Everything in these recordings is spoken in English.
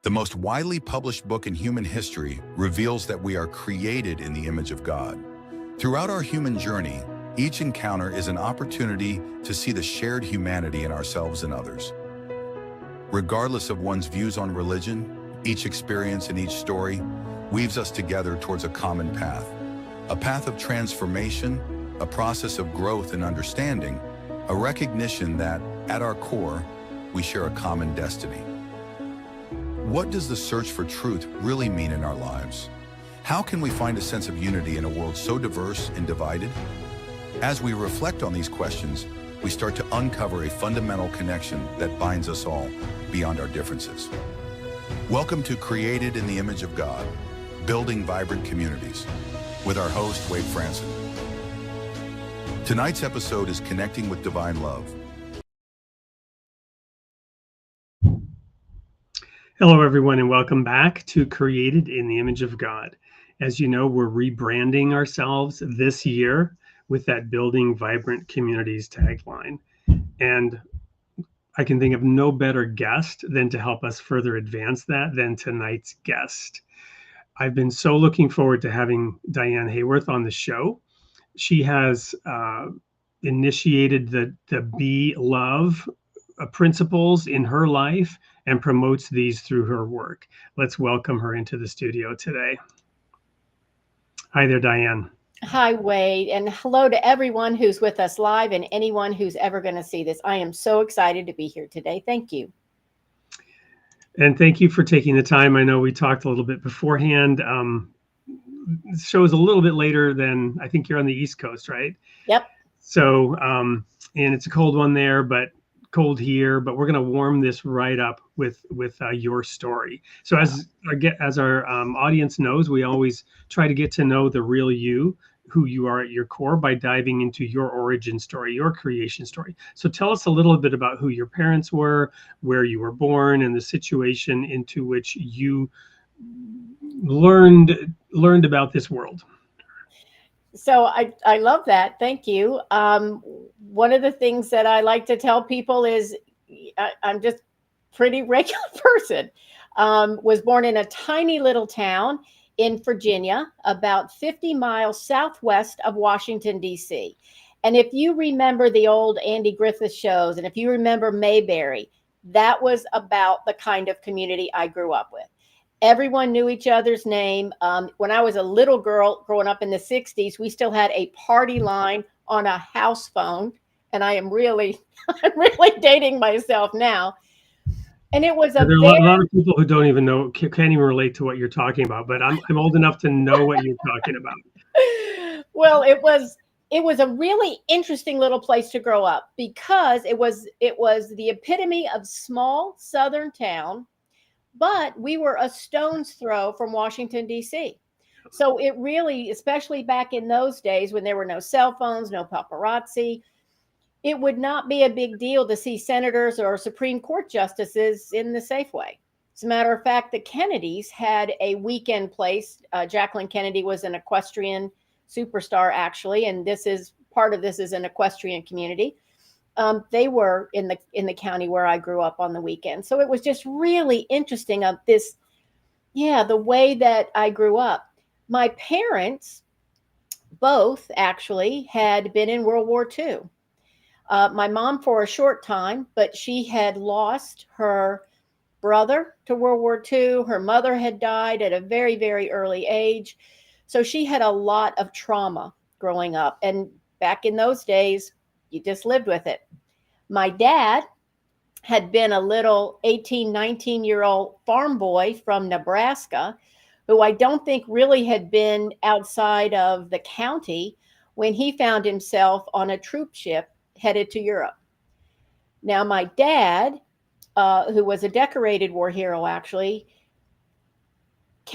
The most widely published book in human history reveals that we are created in the image of God. Throughout our human journey, each encounter is an opportunity to see the shared humanity in ourselves and others. Regardless of one's views on religion, each experience and each story weaves us together towards a common path. A path of transformation, a process of growth and understanding, a recognition that, at our core, we share a common destiny. What does the search for truth really mean in our lives? How can we find a sense of unity in a world so diverse and divided? As we reflect on these questions, we start to uncover a fundamental connection that binds us all beyond our differences. Welcome to Created in the Image of God, Building Vibrant Communities, with our host, Wade Franson. Tonight's episode is Connecting with Divine Love. Hello, everyone, and welcome back to Created in the Image of God. As you know, we're rebranding ourselves this year with that Building Vibrant Communities tagline. And I can think of no better guest than to help us further advance that than tonight's guest. I've been so looking forward to having Diane Haworth on the show. She has initiated the Be Love principles in her life and promotes these through her work. Let's welcome her into the studio today. Hi there, Diane. Hi, Wade, and hello to everyone who's with us live and anyone who's ever going to see this. I am so excited to be here today. Thank you. And thank you for taking the time. I know we talked a little bit beforehand. The show is a little bit later than, I think you're on the East Coast, right? Yep. So, and it's a cold one there, but cold here, but we're going to warm this right up with your story. So as our audience knows, we always try to get to know the real you, who you are at your core, by diving into your origin story, your creation story. So tell us a little bit about who your parents were, where you were born, and the situation into which you learned about this world. So I love that. Thank you. One of the things that I like to tell people is I'm just a pretty regular person. Was born in a tiny little town in Virginia, about 50 miles southwest of Washington, D.C. And if you remember the old Andy Griffith shows, and if you remember Mayberry, that was about the kind of community I grew up with. Everyone knew each other's name. When I was a little girl growing up in the 60s, we still had a party line on a house phone. And I'm really dating myself now. And it was there are a lot of people who don't even know, can't even relate to what you're talking about, but I'm old enough to know what you're talking about. Well, it was a really interesting little place to grow up because it was the epitome of small southern town, but we were a stone's throw from Washington, D.C. So it really, especially back in those days when there were no cell phones, no paparazzi, it would not be a big deal to see senators or Supreme Court justices in the Safeway. As a matter of fact, the Kennedys had a weekend place. Jacqueline Kennedy was an equestrian superstar, actually, and part of this is an equestrian community. They were in the county where I grew up on the weekend. So it was just really interesting of this, the way that I grew up. My parents both actually had been in World War II. My mom for a short time, but she had lost her brother to World War II. Her mother had died at a very, very early age. So she had a lot of trauma growing up. And back in those days, you just lived with it. My dad had been a little 18, 19-year-old farm boy from Nebraska, who I don't think really had been outside of the county when he found himself on a troop ship headed to Europe. Now, my dad, who was a decorated war hero, actually,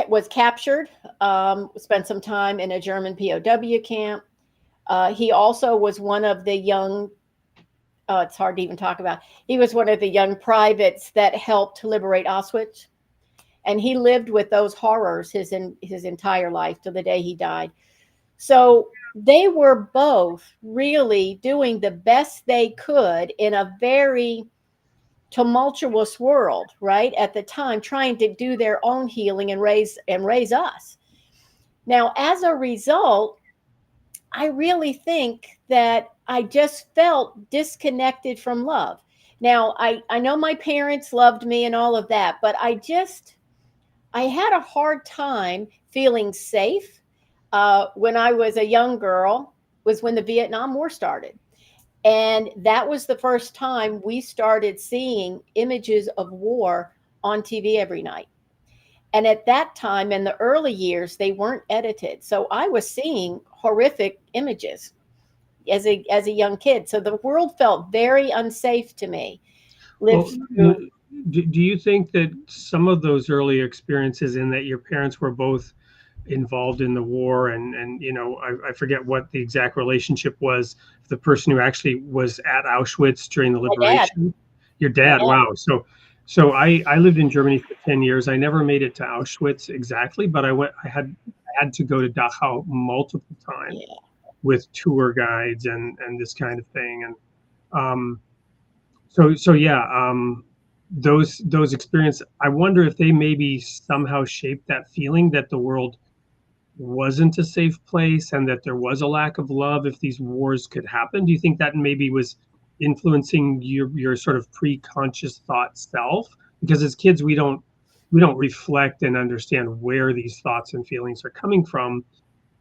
was captured, spent some time in a German POW camp. He also was one of the young, it's hard to even talk about, he was one of the young privates that helped liberate Auschwitz. And he lived with those horrors his entire life till the day he died. So they were both really doing the best they could in a very tumultuous world, right? At the time, trying to do their own healing and raise us. Now, as a result, I really think that I just felt disconnected from love. Now, I know my parents loved me and all of that, but I had a hard time feeling safe. When I was a young girl was when the Vietnam War started. And that was the first time we started seeing images of war on TV every night. And at that time, in the early years, they weren't edited. So I was seeing horrific images as a young kid. So the world felt very unsafe to me. Well, Lived through, do you think that some of those early experiences, in that your parents were both involved in the war, and I forget what the exact relationship was, the person who actually was at Auschwitz during the my dad, liberation? Your my dad, dad, wow. So I lived in Germany for 10 years. I never made it to Auschwitz exactly, but I had to go to Dachau multiple times yeah. with tour guides and this kind of thing. And um so yeah, those experiences, I wonder if they maybe somehow shaped that feeling that the world wasn't a safe place and that there was a lack of love if these wars could happen. Do you think that maybe was influencing your sort of pre-conscious thought self? Because as kids, we don't reflect and understand where these thoughts and feelings are coming from.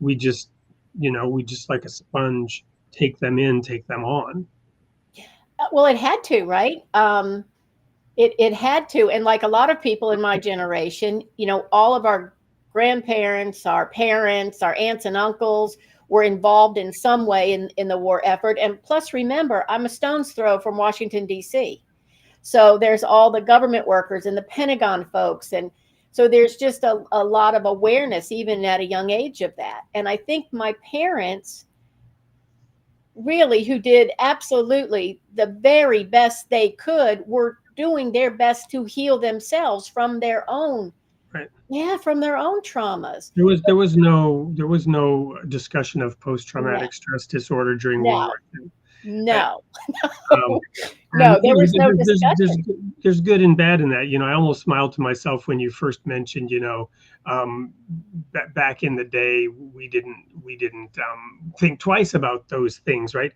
We just, we just, like a sponge, take them in, take them on. Well, it had to, right? It had to. And like a lot of people in my generation, all of our grandparents, our parents, our aunts and uncles were involved in some way in the war effort. And plus, remember, I'm a stone's throw from Washington, D.C. So there's all the government workers and the Pentagon folks. And so there's just a lot of awareness, even at a young age, of that. And I think my parents really, who did absolutely the very best they could, were doing their best to heal themselves from their own, Right. yeah, from their own traumas. There was no discussion of No, post-traumatic stress disorder during World no, War II. Uh, no, Um, no, and there was no discussion. there's good and bad in that. I almost smiled to myself when you first mentioned, back in the day, we didn't think twice about those things, right?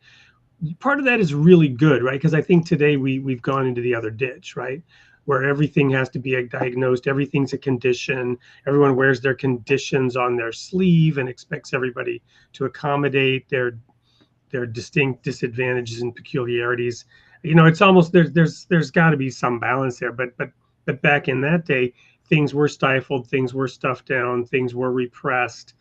Part of that is really good, right? Because I think today we've gone into the other ditch, right? Where everything has to be diagnosed, everything's a condition. Everyone wears their conditions on their sleeve and expects everybody to accommodate their distinct disadvantages and peculiarities. It's almost, there's got to be some balance there. But back in that day, things were stifled, things were stuffed down, things were repressed.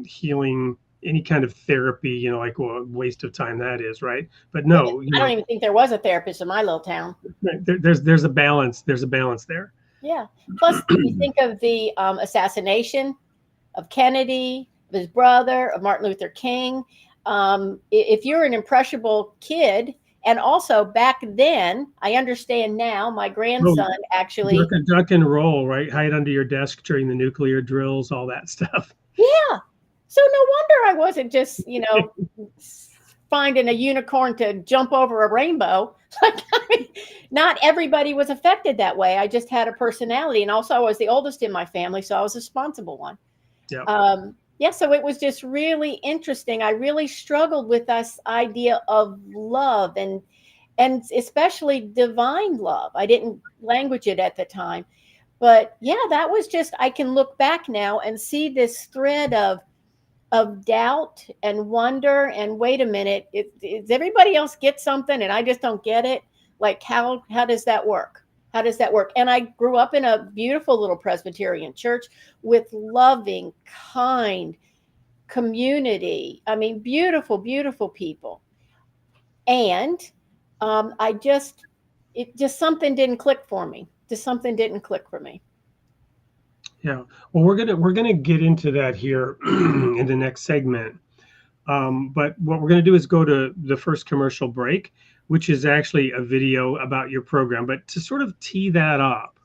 Healing, any kind of therapy, like, well, waste of time that is, right? But no, I don't even think there was a therapist in my little town. there's a balance. There's a balance there. Yeah. Plus, you think of the assassination of Kennedy, of his brother, of Martin Luther King. If you're an impressionable kid, and also back then, I understand now, my Oh, grandson actually, duck and roll, right? Hide under your desk during the nuclear drills, all that stuff. yeah. So no wonder I wasn't just, finding a unicorn to jump over a rainbow. Like, I mean, not everybody was affected that way. I just had a personality. And also, I was the oldest in my family, so I was a responsible one. Yeah. Yeah, so it was just really interesting. I really struggled with this idea of love and especially divine love. I didn't language it at the time. But yeah, that was just, I can look back now and see this thread of doubt and wonder and wait a minute, does everybody else get something and I just don't get it? Like, how does that work? How does that work? And I grew up in a beautiful little Presbyterian church with loving, kind community. I mean, beautiful, beautiful people. And it just something didn't click for me. Just something didn't click for me. Yeah. Well, we're gonna get into that here in the next segment. But what we're gonna do is go to the first commercial break, which is actually a video about your program. But to sort of tee that up,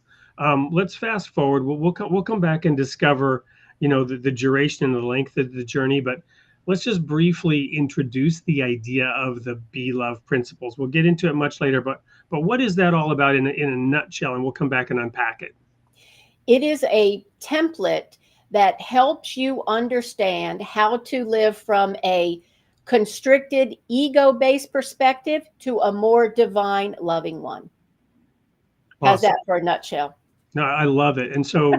let's fast forward. We'll come back and discover, the duration and the length of the journey. But let's just briefly introduce the idea of the Be Love principles. We'll get into it much later, but But what is that all about in a nutshell? And we'll come back and unpack it. It is a template that helps you understand how to live from a constricted, ego-based perspective to a more divine, loving one. How's Awesome. that for a nutshell? No, I love it. And so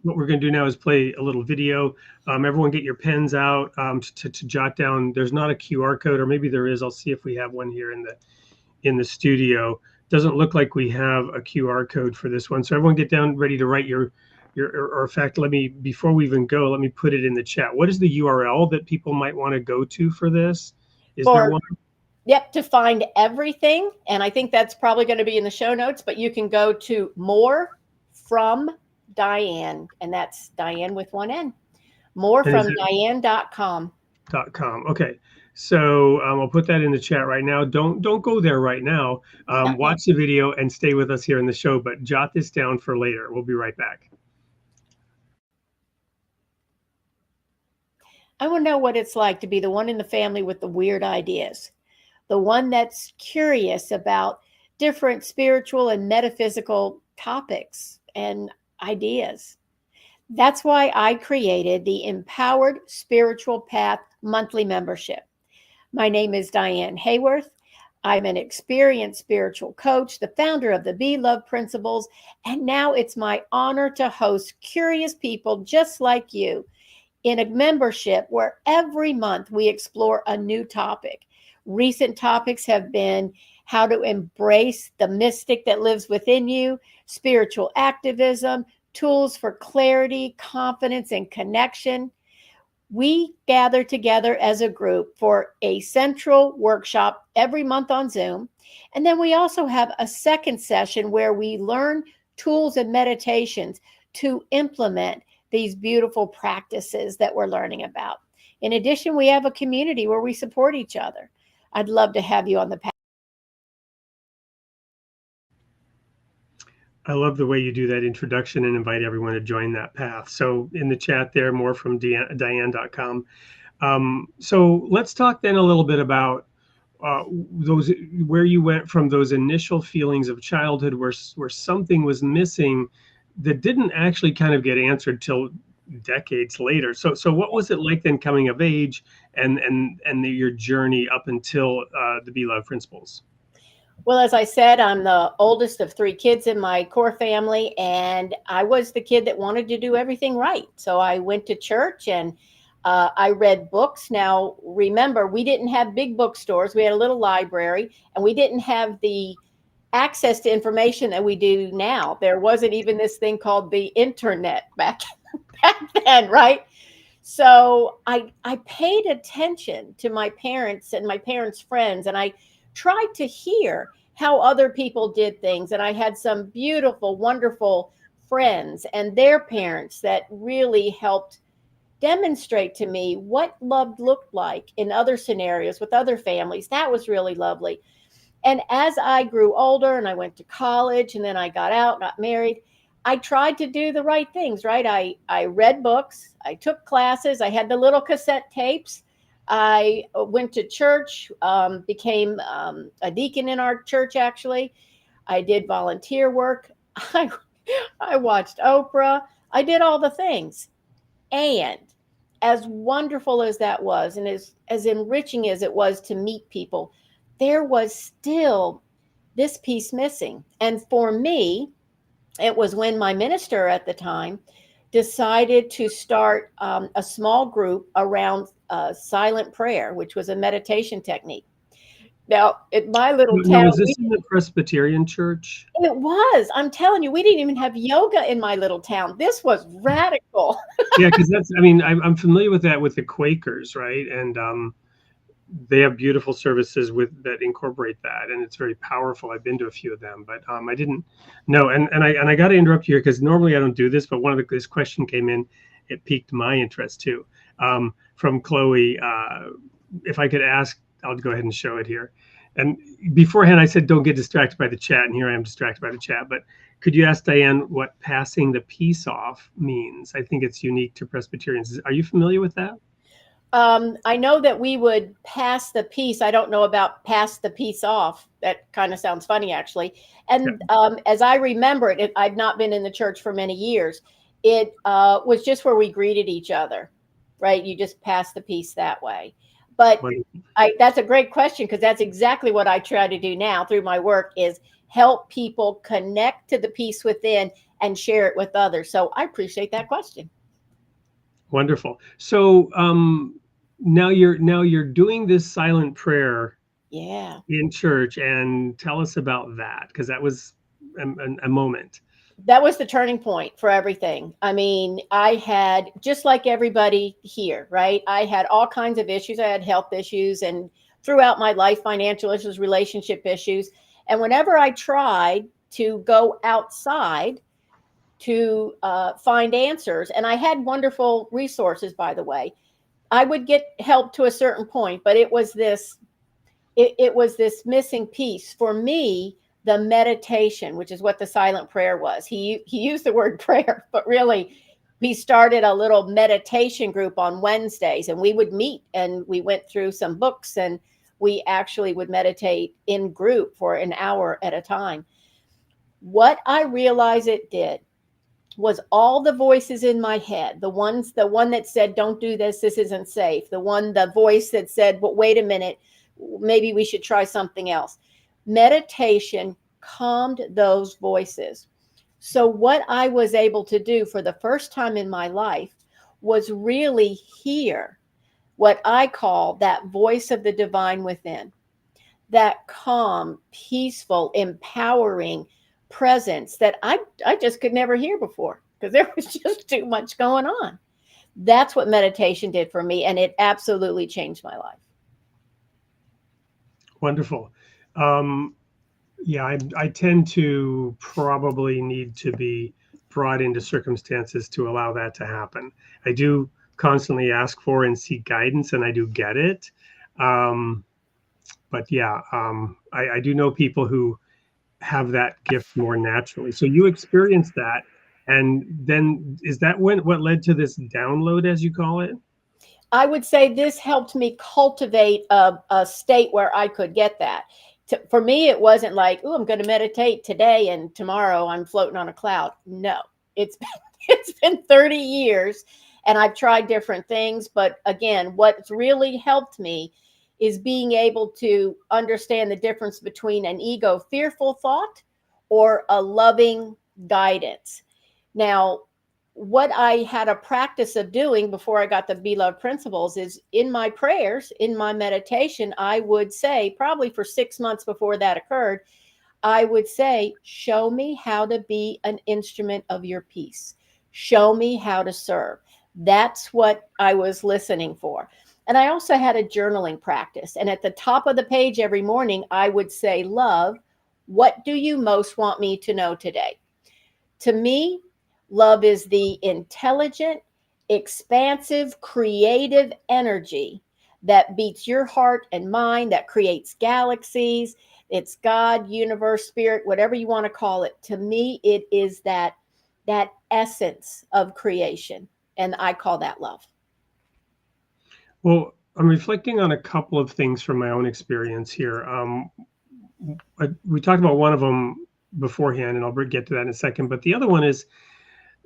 what we're going to do now is play a little video. Everyone get your pens out to jot down. There's not a QR code, or maybe there is. I'll see if we have one here in the studio. Doesn't look like we have a QR code for this one. So everyone get down, ready to write your or in fact, before we even go, let me put it in the chat. What is the URL that people might want to go to for this? Is there one? Yep, to find everything. And I think that's probably going to be in the show notes, but you can go to More From Diane, and that's Diane with one N. Morefromdiane.com. Okay. So I'll put that in the chat right now. Don't go there right now. Watch the video and stay with us here in the show, but jot this down for later. We'll be right back. I want to know what it's like to be the one in the family with the weird ideas, the one that's curious about different spiritual and metaphysical topics and ideas. That's why I created the Empowered Spiritual Path monthly membership. My name is Diane Haworth. I'm an experienced spiritual coach, the founder of the Be Love Principles, and now it's my honor to host curious people just like you in a membership where every month we explore a new topic. Recent topics have been how to embrace the mystic that lives within you, spiritual activism, tools for clarity, confidence, and connection. We gather together as a group for a central workshop every month on Zoom. And then we also have a second session where we learn tools and meditations to implement these beautiful practices that we're learning about. In addition, we have a community where we support each other. I'd love to have you on the path. I love the way you do that introduction and invite everyone to join that path. So in the chat there, more from Diane.com. So let's talk then a little bit about those, where you went from those initial feelings of childhood where something was missing that didn't actually kind of get answered till decades later. So what was it like then coming of age and your journey up until the Be Love Principles? Well, as I said, I'm the oldest of three kids in my core family, and I was the kid that wanted to do everything right. So I went to church and I read books. Now, remember, we didn't have big bookstores. We had a little library, and we didn't have the access to information that we do now. There wasn't even this thing called the internet back then, right? So I paid attention to my parents and my parents' friends, and I tried to hear how other people did things. And I had some beautiful, wonderful friends and their parents that really helped demonstrate to me what love looked like in other scenarios with other families. That was really lovely. And as I grew older and I went to college and then I got out, got married, I tried to do the right things, right? I read books, I took classes, I had the little cassette tapes. I went to church, became a deacon in our church, actually. I did volunteer work. I watched Oprah. I did all the things. And as wonderful as that was, and as enriching as it was to meet people, there was still this piece missing. And for me, it was when my minister at the time decided to start a small group around silent prayer, which was a meditation technique. Now, in my little town, was this in the Presbyterian church? It was. I'm telling you, we didn't even have yoga in my little town. This was radical. Yeah, because I'm familiar with that with the Quakers, right? And they have beautiful services that incorporate that, and it's very powerful. I've been to a few of them, but I didn't know. And I got to interrupt you here because normally I don't do this, but this question came in, it piqued my interest too. From Chloe, if I could ask, I'll go ahead and show it here. And beforehand, I said don't get distracted by the chat, and here I am distracted by the chat. But could you ask Diane what passing the peace off means? I think it's unique to Presbyterians. Are you familiar with that? I know that we would pass the peace. I don't know about pass the peace off. That kind of sounds funny, actually. And as I remember it, I've not been in the church for many years. It was just where we greeted each other, right? You just pass the peace that way. But that's a great question, because that's exactly what I try to do now through my work, is help people connect to the peace within and share it with others. So I appreciate that question. Wonderful. So now you're doing this silent prayer in church, and tell us about that, because that was a moment. That was the turning point for everything. I mean, I had, just like everybody here, right? I had all kinds of issues. I had health issues, and throughout my life, financial issues, relationship issues. And whenever I tried to go outside to find answers, and I had wonderful resources, by the way, I would get help to a certain point, but it was this missing piece for me. The meditation, which is what the silent prayer was. He used the word prayer, but really we started a little meditation group on Wednesdays, and we would meet and we went through some books, and we actually would meditate in group for an hour at a time. What I realized it did was all the voices in my head, the one that said, don't do this isn't safe. The voice that said, but wait a minute, maybe we should try something else. Meditation calmed those voices. So what I was able to do for the first time in my life was really hear what I call that voice of the divine within, that calm, peaceful, empowering presence that I just could never hear before, because there was just too much going on. That's what meditation did for me, and it absolutely changed my life. Wonderful. Yeah, I tend to probably need to be brought into circumstances to allow that to happen. I do constantly ask for and seek guidance, and I do get it. But yeah, I do know people who have that gift more naturally. So you experienced that, and then is that what led to this download, as you call it? I would say this helped me cultivate a state where I could get that. For me, it wasn't like, oh, I'm going to meditate today and tomorrow I'm floating on a cloud. No, it's been 30 years and I've tried different things. But again, what's really helped me is being able to understand the difference between an ego fearful thought or a loving guidance. Now, what I had a practice of doing before I got the Beloved Principles is in my prayers, in my meditation, I would say, probably for 6 months before that occurred, I would say, show me how to be an instrument of your peace. Show me how to serve. That's what I was listening for. And I also had a journaling practice. And at the top of the page every morning, I would say, love, what do you most want me to know today? To me, love is the intelligent, expansive, creative energy that beats your heart and mind, that creates galaxies. It's God, universe, spirit, whatever you want to call it. To me, it is that essence of creation. And I call that love. Well, I'm reflecting on a couple of things from my own experience here. We talked about one of them beforehand, and I'll get to that in a second. But the other one is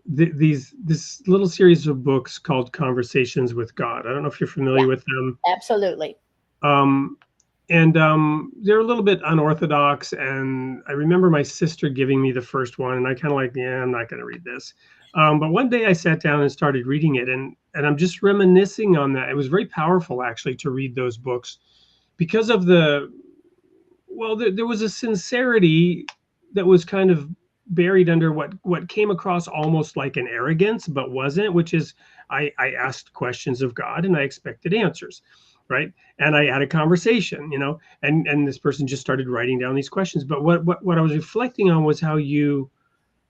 this little series of books called Conversations with God. I don't know if you're familiar with them. Absolutely. And they're a little bit unorthodox. And I remember my sister giving me the first one, and I kind of like, yeah, I'm not going to read this. But one day I sat down and started reading it, and I'm just reminiscing on that. It was very powerful, actually, to read those books because of there was a sincerity that was kind of buried under what came across almost like an arrogance, but wasn't, which is I asked questions of God and I expected answers, right? And I had a conversation, and this person just started writing down these questions. But what I was reflecting on was how you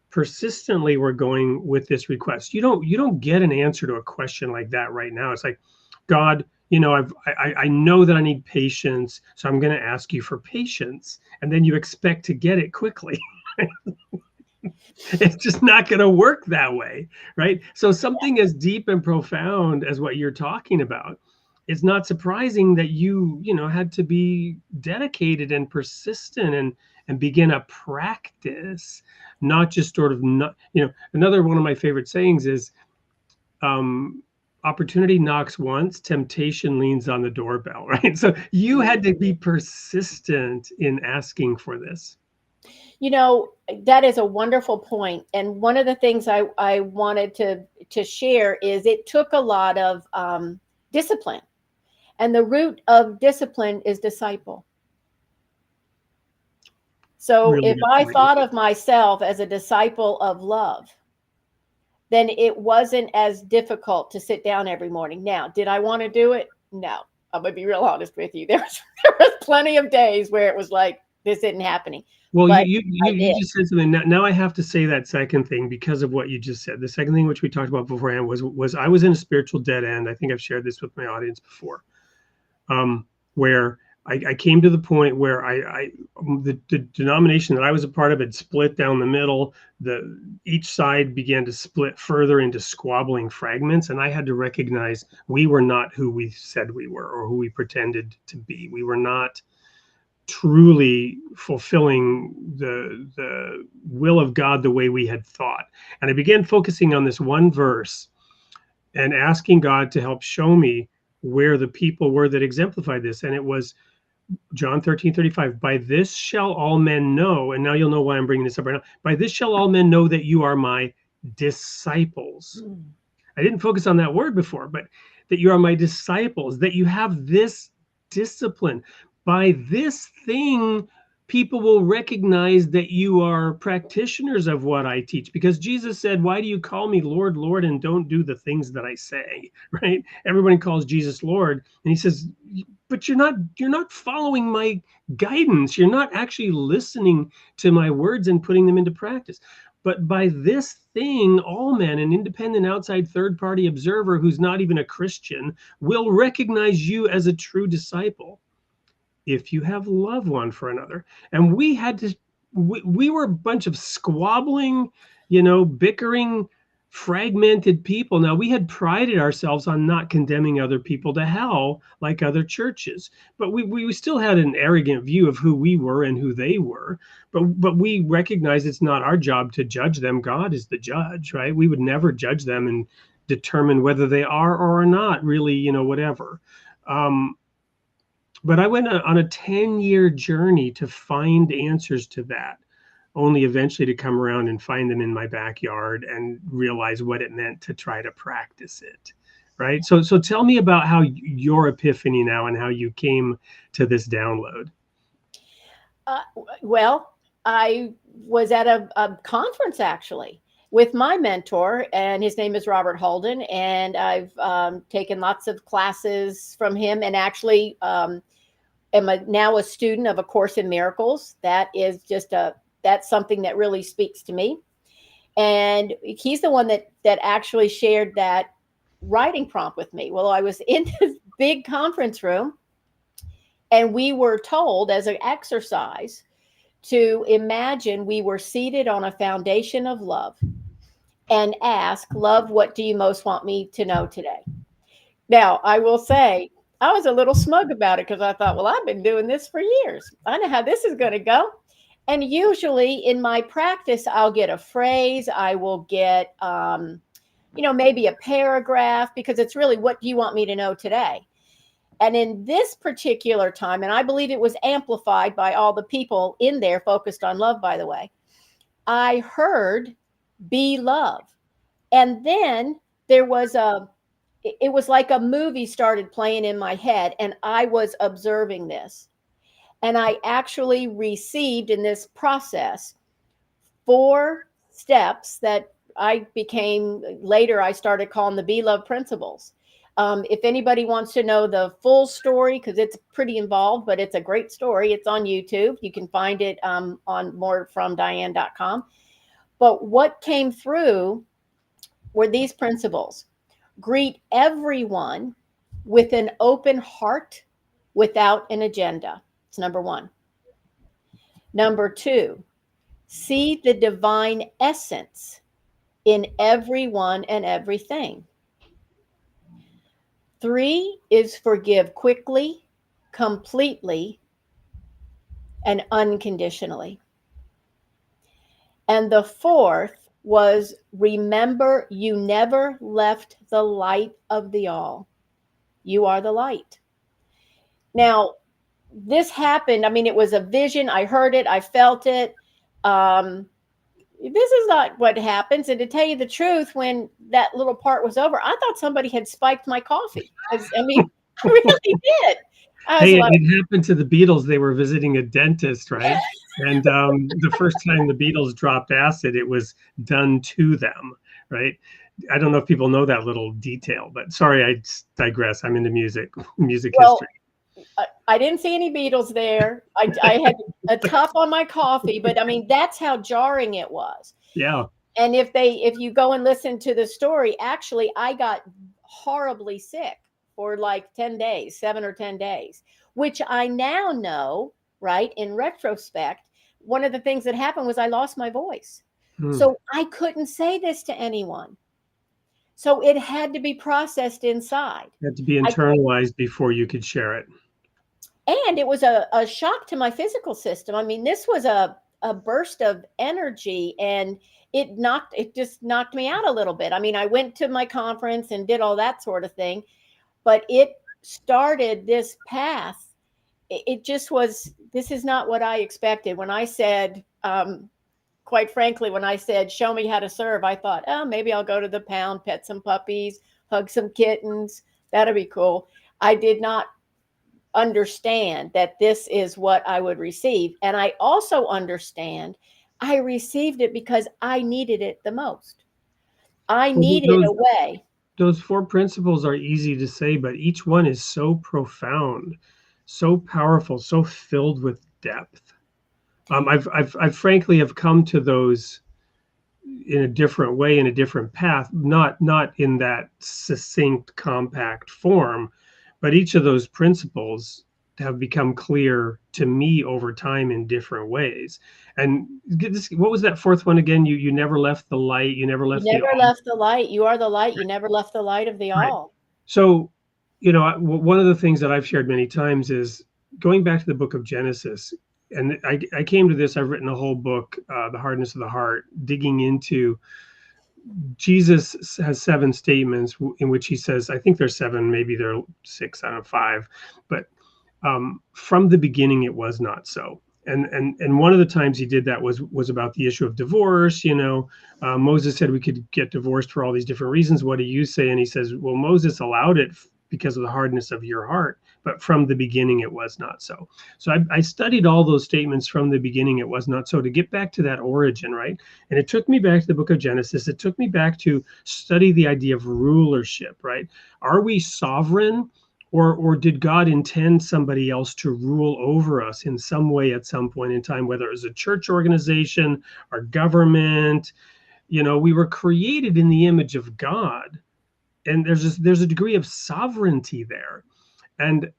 persistently were going with this request. You don't get an answer to a question like that right now. It's like, God, I know that I need patience, so I'm going to ask you for patience, and then you expect to get it quickly. It's just not going to work that way, right? So something as deep and profound as what you're talking about it's not surprising that you had to be dedicated and persistent and begin a practice, not just sort of not, another one of my favorite sayings is, opportunity knocks once, temptation leans on the doorbell, right? So you had to be persistent in asking for this. That is a wonderful point. And one of the things I wanted to share is it took a lot of discipline. And the root of discipline is disciple. So Really if good I point. thought of myself as a disciple of love, then it wasn't as difficult to sit down every morning. Now, did I want to do it? No. I'm going to be real honest with you. There was plenty of days where it was like, this isn't happening. Well, But you just said something. Now I have to say that second thing because of what you just said. The second thing, which we talked about beforehand, was I was in a spiritual dead end. I think I've shared this with my audience before, where I came to the point where the denomination that I was a part of had split down the middle. Each side began to split further into squabbling fragments, and I had to recognize we were not who we said we were or who we pretended to be. We were not truly fulfilling the will of God the way we had thought. And I began focusing on this one verse and asking God to help show me where the people were that exemplified this. And it was John 13:35. By this shall all men know, and now you'll know why I'm bringing this up right now. By this shall all men know that you are my disciples. I didn't focus on that word before, but that you are my disciples, that you have this discipline. By this thing, people will recognize that you are practitioners of what I teach, because Jesus said, why do you call me Lord, Lord, and don't do the things that I say, right? Everybody calls Jesus Lord, and he says, but you're not following my guidance. You're not actually listening to my words and putting them into practice. But by this thing, all men, an independent outside third-party observer who's not even a Christian, will recognize you as a true disciple if you have love one for another. And we were a bunch of squabbling, bickering, fragmented people. Now, we had prided ourselves on not condemning other people to hell like other churches, but we still had an arrogant view of who we were and who they were. But we recognize it's not our job to judge them. God is the judge, right? We would never judge them and determine whether they are or are not really, whatever. But I went on a 10-year journey to find answers to that, only eventually to come around and find them in my backyard and realize what it meant to try to practice it. Right. So tell me about how your epiphany now and how you came to this download. Well, I was at a conference actually with my mentor, and his name is Robert Holden. And I've taken lots of classes from him, and actually am now a student of A Course in Miracles. That is that's something that really speaks to me. And he's the one that actually shared that writing prompt with me. Well, I was in this big conference room, and we were told as an exercise to imagine we were seated on a foundation of love and ask, love, what do you most want me to know today? Now, I will say, I was a little smug about it because I thought, well, I've been doing this for years. I know how this is going to go. And usually in my practice, I'll get a phrase. I will get, maybe a paragraph, because it's really, what do you want me to know today? And in this particular time, and I believe it was amplified by all the people in there focused on love, by the way, I heard be love. And then there was it was like a movie started playing in my head, and I was observing this. And I actually received in this process 4 steps that later I started calling the Be Love principles. If anybody wants to know the full story, because it's pretty involved, but it's a great story. It's on YouTube. You can find it on morefromdiane.com. But what came through were these principles. Greet everyone with an open heart without an agenda. It's number 1. Number 2, see the divine essence in everyone and everything. 3 is forgive quickly, completely, and unconditionally. And the 4th was remember you never left the light of the all. You are the light. Now, this happened. I mean, it was a vision. I heard it. I felt it. This is not what happens. And to tell you the truth, when that little part was over, I thought somebody had spiked my coffee. I mean, I really did. I was Hey, like, it happened to the Beatles. They were visiting a dentist, right? And the first time the Beatles dropped acid, it was done to them, right? I don't know if people know that little detail, but sorry, I digress. I'm into music well, history. I didn't see any Beatles there. I had a cup on my coffee, but I mean, that's how jarring it was. Yeah. And if you go and listen to the story, actually, I got horribly sick for like 10 days, 7 or 10 days, which I now know, right? In retrospect, one of the things that happened was I lost my voice. So I couldn't say this to anyone. So it had to be processed inside. It had to be internalized before you could share it. And it was a shock to my physical system. I mean, this was a burst of energy, and it just knocked me out a little bit. I mean, I went to my conference and did all that sort of thing, but it started this path. It just was, this is not what I expected. When I said, quite frankly, when I said, show me how to serve, I thought, oh, maybe I'll go to the pound, pet some puppies, hug some kittens. That'd be cool. I did not understand that this is what I would receive. And I also understand I received it because I needed it the most. I needed a way. Those 4 principles are easy to say, but each one is so profound, so powerful, so filled with depth. I've frankly have come to those in a different way, in a different path, not in that succinct, compact form, but each of those principles have become clear to me over time in different ways. And what was that 4th one again? You never left the light. You never left You never left the light. You are the light. You never left the light of the right. all. So, one of the things that I've shared many times is going back to the book of Genesis. And I came to this, I've written a whole book, The Hardness of the Heart, digging into Jesus has 7 statements in which he says, I think there's 7, maybe there are 6 out of 5, but from the beginning, it was not so. And one of the times he did that was about the issue of divorce. Moses said we could get divorced for all these different reasons. What do you say? And he says, well, Moses allowed it because of the hardness of your heart, but from the beginning it was not so. So I studied all those statements from the beginning it was not so to get back to that origin, right? And it took me back to the book of Genesis. It took me back to study the idea of rulership, right? Are we sovereign? Or did God intend somebody else to rule over us in some way at some point in time, whether it was a church organization or government? We were created in the image of God, and there's a degree of sovereignty there. And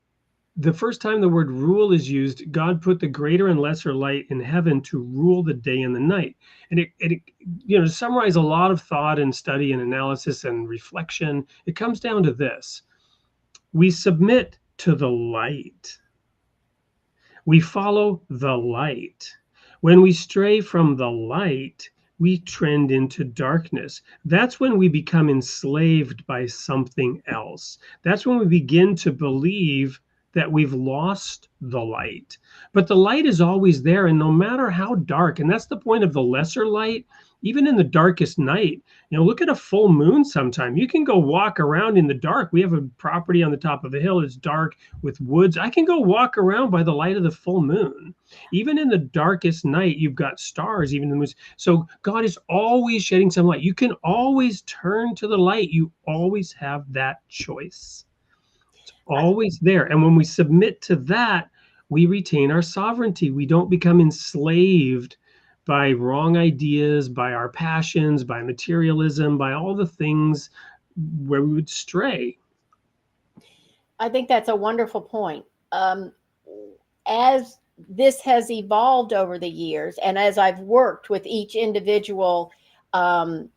the first time the word rule is used, God put the greater and lesser light in heaven to rule the day and the night. And it to summarize a lot of thought and study and analysis and reflection, it comes down to this. We submit to the light. We follow the light. When we stray from the light, we trend into darkness. That's when we become enslaved by something else. That's when we begin to believe that we've lost the light. But the light is always there, and no matter how dark, and that's the point of the lesser light, even in the darkest night, look at a full moon sometime. You can go walk around in the dark. We have a property on the top of a hill. It's dark with woods. I can go walk around by the light of the full moon. Even in the darkest night, you've got stars, even the moon. So God is always shedding some light. You can always turn to the light. You always have that choice. It's always there. And when we submit to that, we retain our sovereignty. We don't become enslaved by wrong ideas, by our passions, by materialism, by all the things where we would stray. I think that's a wonderful point. As this has evolved over the years, and as I've worked with each individual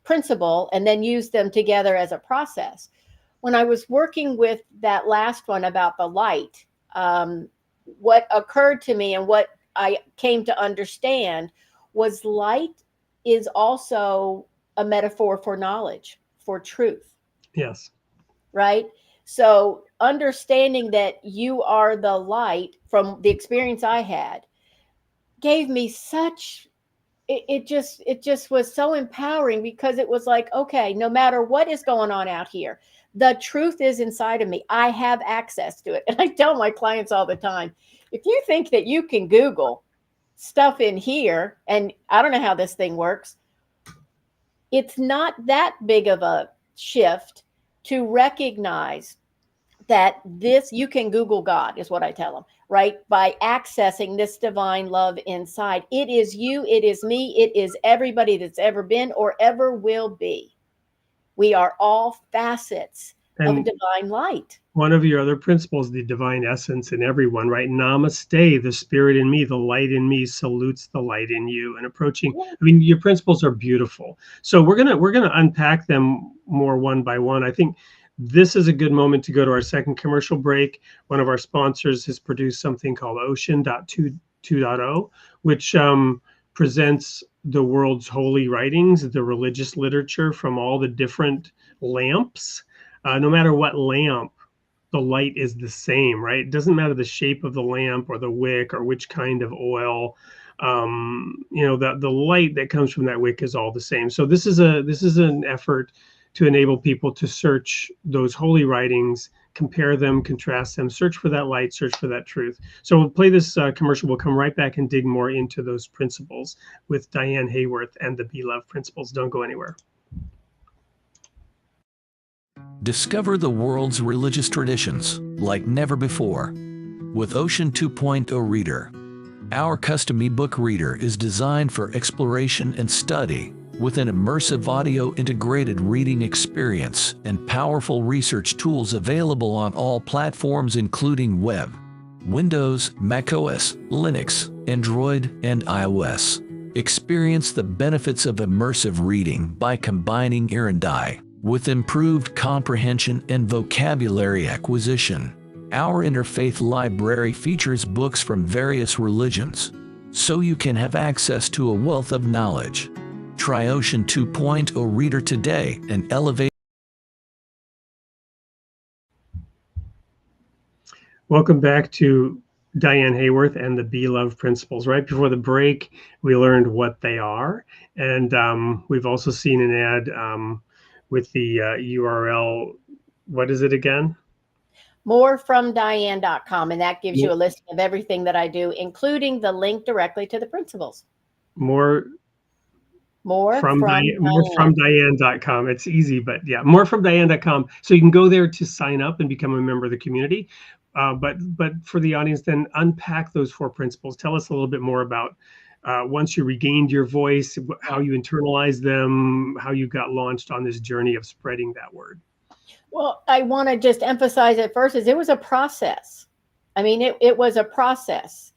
principle and then used them together as a process, when I was working with that last one about the light, what occurred to me and what I came to understand was light is also a metaphor for knowledge, for truth. Yes. Right? So understanding that you are the light from the experience I had gave me such it just was so empowering, because it was like, okay, no matter what is going on out here, the truth is inside of me. I have access to it. And I tell my clients all the time, if you think that you can Google stuff in here, and I don't know how this thing works, it's not that big of a shift to recognize that this, you can Google God, is what I tell them, right? By accessing this divine love inside. It is you, it is me, it is everybody that's ever been or ever will be. We are all facets of a And divine light. one of your other principles, the divine essence in everyone, right? Namaste, the spirit in me, the light in me salutes the light in you. And approaching, I mean, your principles are beautiful. So we're gonna unpack them more one by one. I think this is a good moment to go to our second commercial break. One of our sponsors has produced something called Ocean 2.0, which presents the world's holy writings, the religious literature from all the different lamps. No matter what lamp, the light is the same, right? It doesn't matter the shape of the lamp or the wick or which kind of oil. The light that comes from that wick is all the same. So this is an effort to enable people to search those holy writings, compare them, contrast them, search for that light, search for that truth. So we'll play this commercial. We'll come right back and dig more into those principles with Diane Haworth and the Be Love principles. Don't go anywhere. Discover the world's religious traditions like never before with Ocean 2.0 Reader. Our custom ebook reader is designed for exploration and study with an immersive audio integrated reading experience and powerful research tools available on all platforms including web, Windows, macOS, Linux, Android, and iOS. Experience the benefits of immersive reading by combining ear and eye with improved comprehension and vocabulary acquisition. Our interfaith library features books from various religions, so you can have access to a wealth of knowledge. Try Ocean 2.0 Reader today and elevate. Welcome back to Diane Haworth and the Be Love principles. Right before the break, we learned what they are, and we've also seen an ad with the URL. What is it again? Morefromdiane.com, and that gives you a list of everything that I do, including the link directly to the principles. More from Diane.com. It's easy, but yeah, morefromdiane.com. So you can go there to sign up and become a member of the community. But for the audience, then unpack those 4 principles. Tell us a little bit more about once you regained your voice, how you internalized them, how you got launched on this journey of spreading that word. Well, I want to just emphasize at first is it was a process. I mean, it was a process,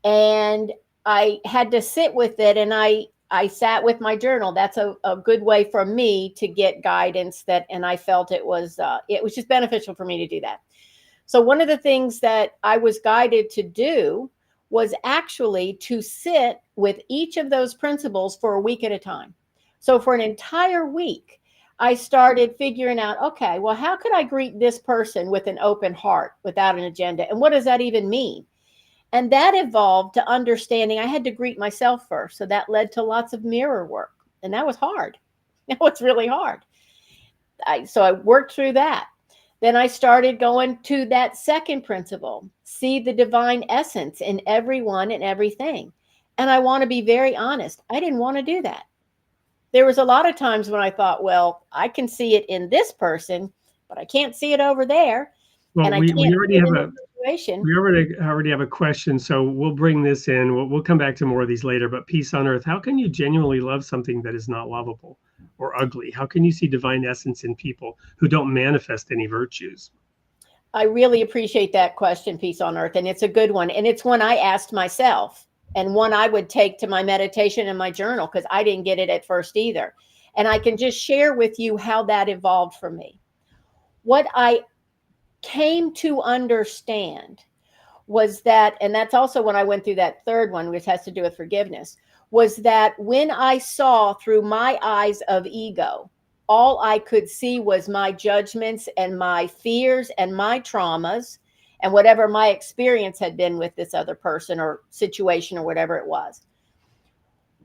and I had to sit with it, and I sat with my journal. That's a good way for me to get guidance and I felt it was just beneficial for me to do that. So one of the things that I was guided to do was actually to sit with each of those principles for a week at a time. So for an entire week, I started figuring out, okay, well, how could I greet this person with an open heart without an agenda? And what does that even mean? And that evolved to understanding I had to greet myself first. So that led to lots of mirror work. And that was hard. That was really hard. So I worked through that. Then I started going to that second principle, see the divine essence in everyone and everything. And I want to be very honest, I didn't want to do that. There was a lot of times when I thought, well, I can see it in this person, but I can't see it over there. Well, and I we can't already have a situation. we already have a question, so we'll bring this in. We'll come back to more of these later. But peace on earth. How can you genuinely love something that is not lovable or ugly? How can you see divine essence in people who don't manifest any virtues? I really appreciate that question, peace on earth, and it's a good one. And it's one I asked myself, and one I would take to my meditation and my journal, because I didn't get it at first either. And I can just share with you how that evolved for me. What I came to understand was that, and that's also when I went through that third one, which has to do with forgiveness, was that when I saw through my eyes of ego, all I could see was my judgments and my fears and my traumas and whatever my experience had been with this other person or situation or whatever it was.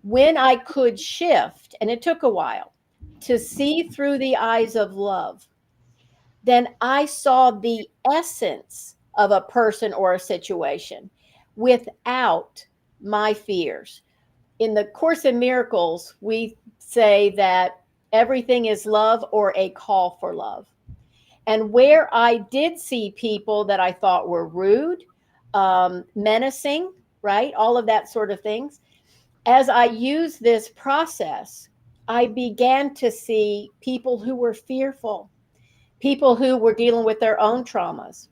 When I could shift, and it took a while, to see through the eyes of love, then I saw the essence of a person or a situation without my fears. In the Course in Miracles, we say that everything is love or a call for love. And where I did see people that I thought were rude, menacing, right? All of that sort of things. As I used this process, I began to see people who were fearful, people who were dealing with their own traumas.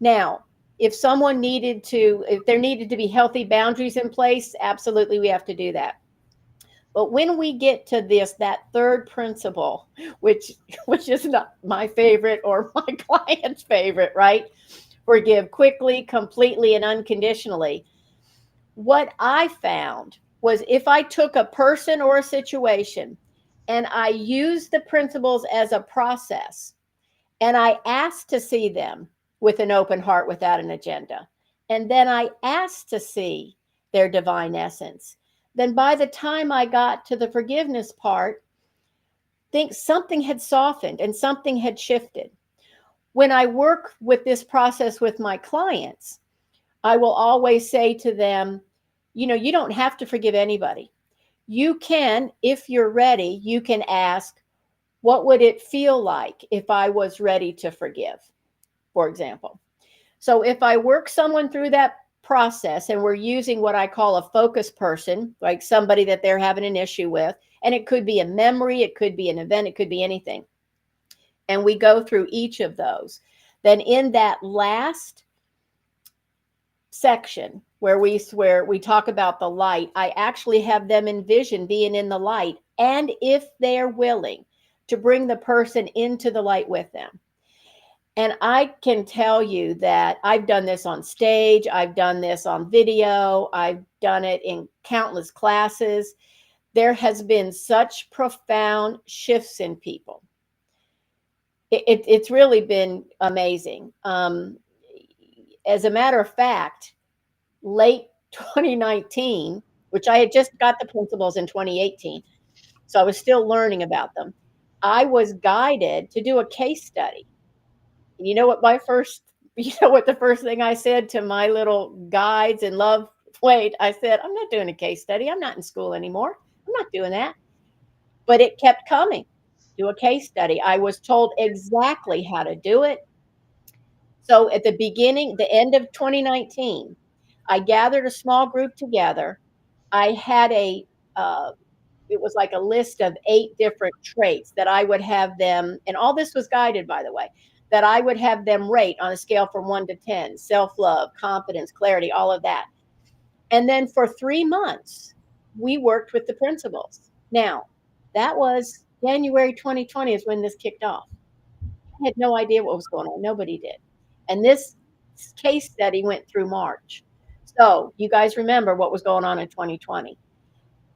Now, if there needed to be healthy boundaries in place, absolutely we have to do that. But when we get to that third principle, which is not my favorite or my client's favorite, right? Forgive quickly, completely, and unconditionally. What I found was if I took a person or a situation and I used the principles as a process, and I asked to see them with an open heart without an agenda, and then I asked to see their divine essence, then by the time I got to the forgiveness part, think something had softened and something had shifted. When I work with this process with my clients, I will always say to them, you don't have to forgive anybody. You can, if you're ready, you can ask, what would it feel like if I was ready to forgive, for example? So if I work someone through that process and we're using what I call a focus person, like somebody that they're having an issue with, and it could be a memory, it could be an event, it could be anything, and we go through each of those, then in that last section where we talk about the light, I actually have them envision being in the light, and if they're willing, to bring the person into the light with them. And I can tell you that I've done this on stage, I've done this on video, I've done it in countless classes. There has been such profound shifts in people. It's really been amazing. As a matter of fact, late 2019, which I had just got the principles in 2018, so I was still learning about them, I was guided to do a case study. You know what the first thing I said to my little guides in love? Wait, I said, I'm not doing a case study. I'm not in school anymore. I'm not doing that. But it kept coming. Do a case study. I was told exactly how to do it. So at the end of 2019, I gathered a small group together. I had it was like a list of 8 different traits that I would have them, and all this was guided, by the way, that I would have them rate on a scale from 1 to 10, self-love, confidence, clarity, all of that. And then for 3 months, we worked with the principles. Now, that was January 2020 is when this kicked off. I had no idea what was going on. Nobody did. And this case study went through March. So you guys remember what was going on in 2020.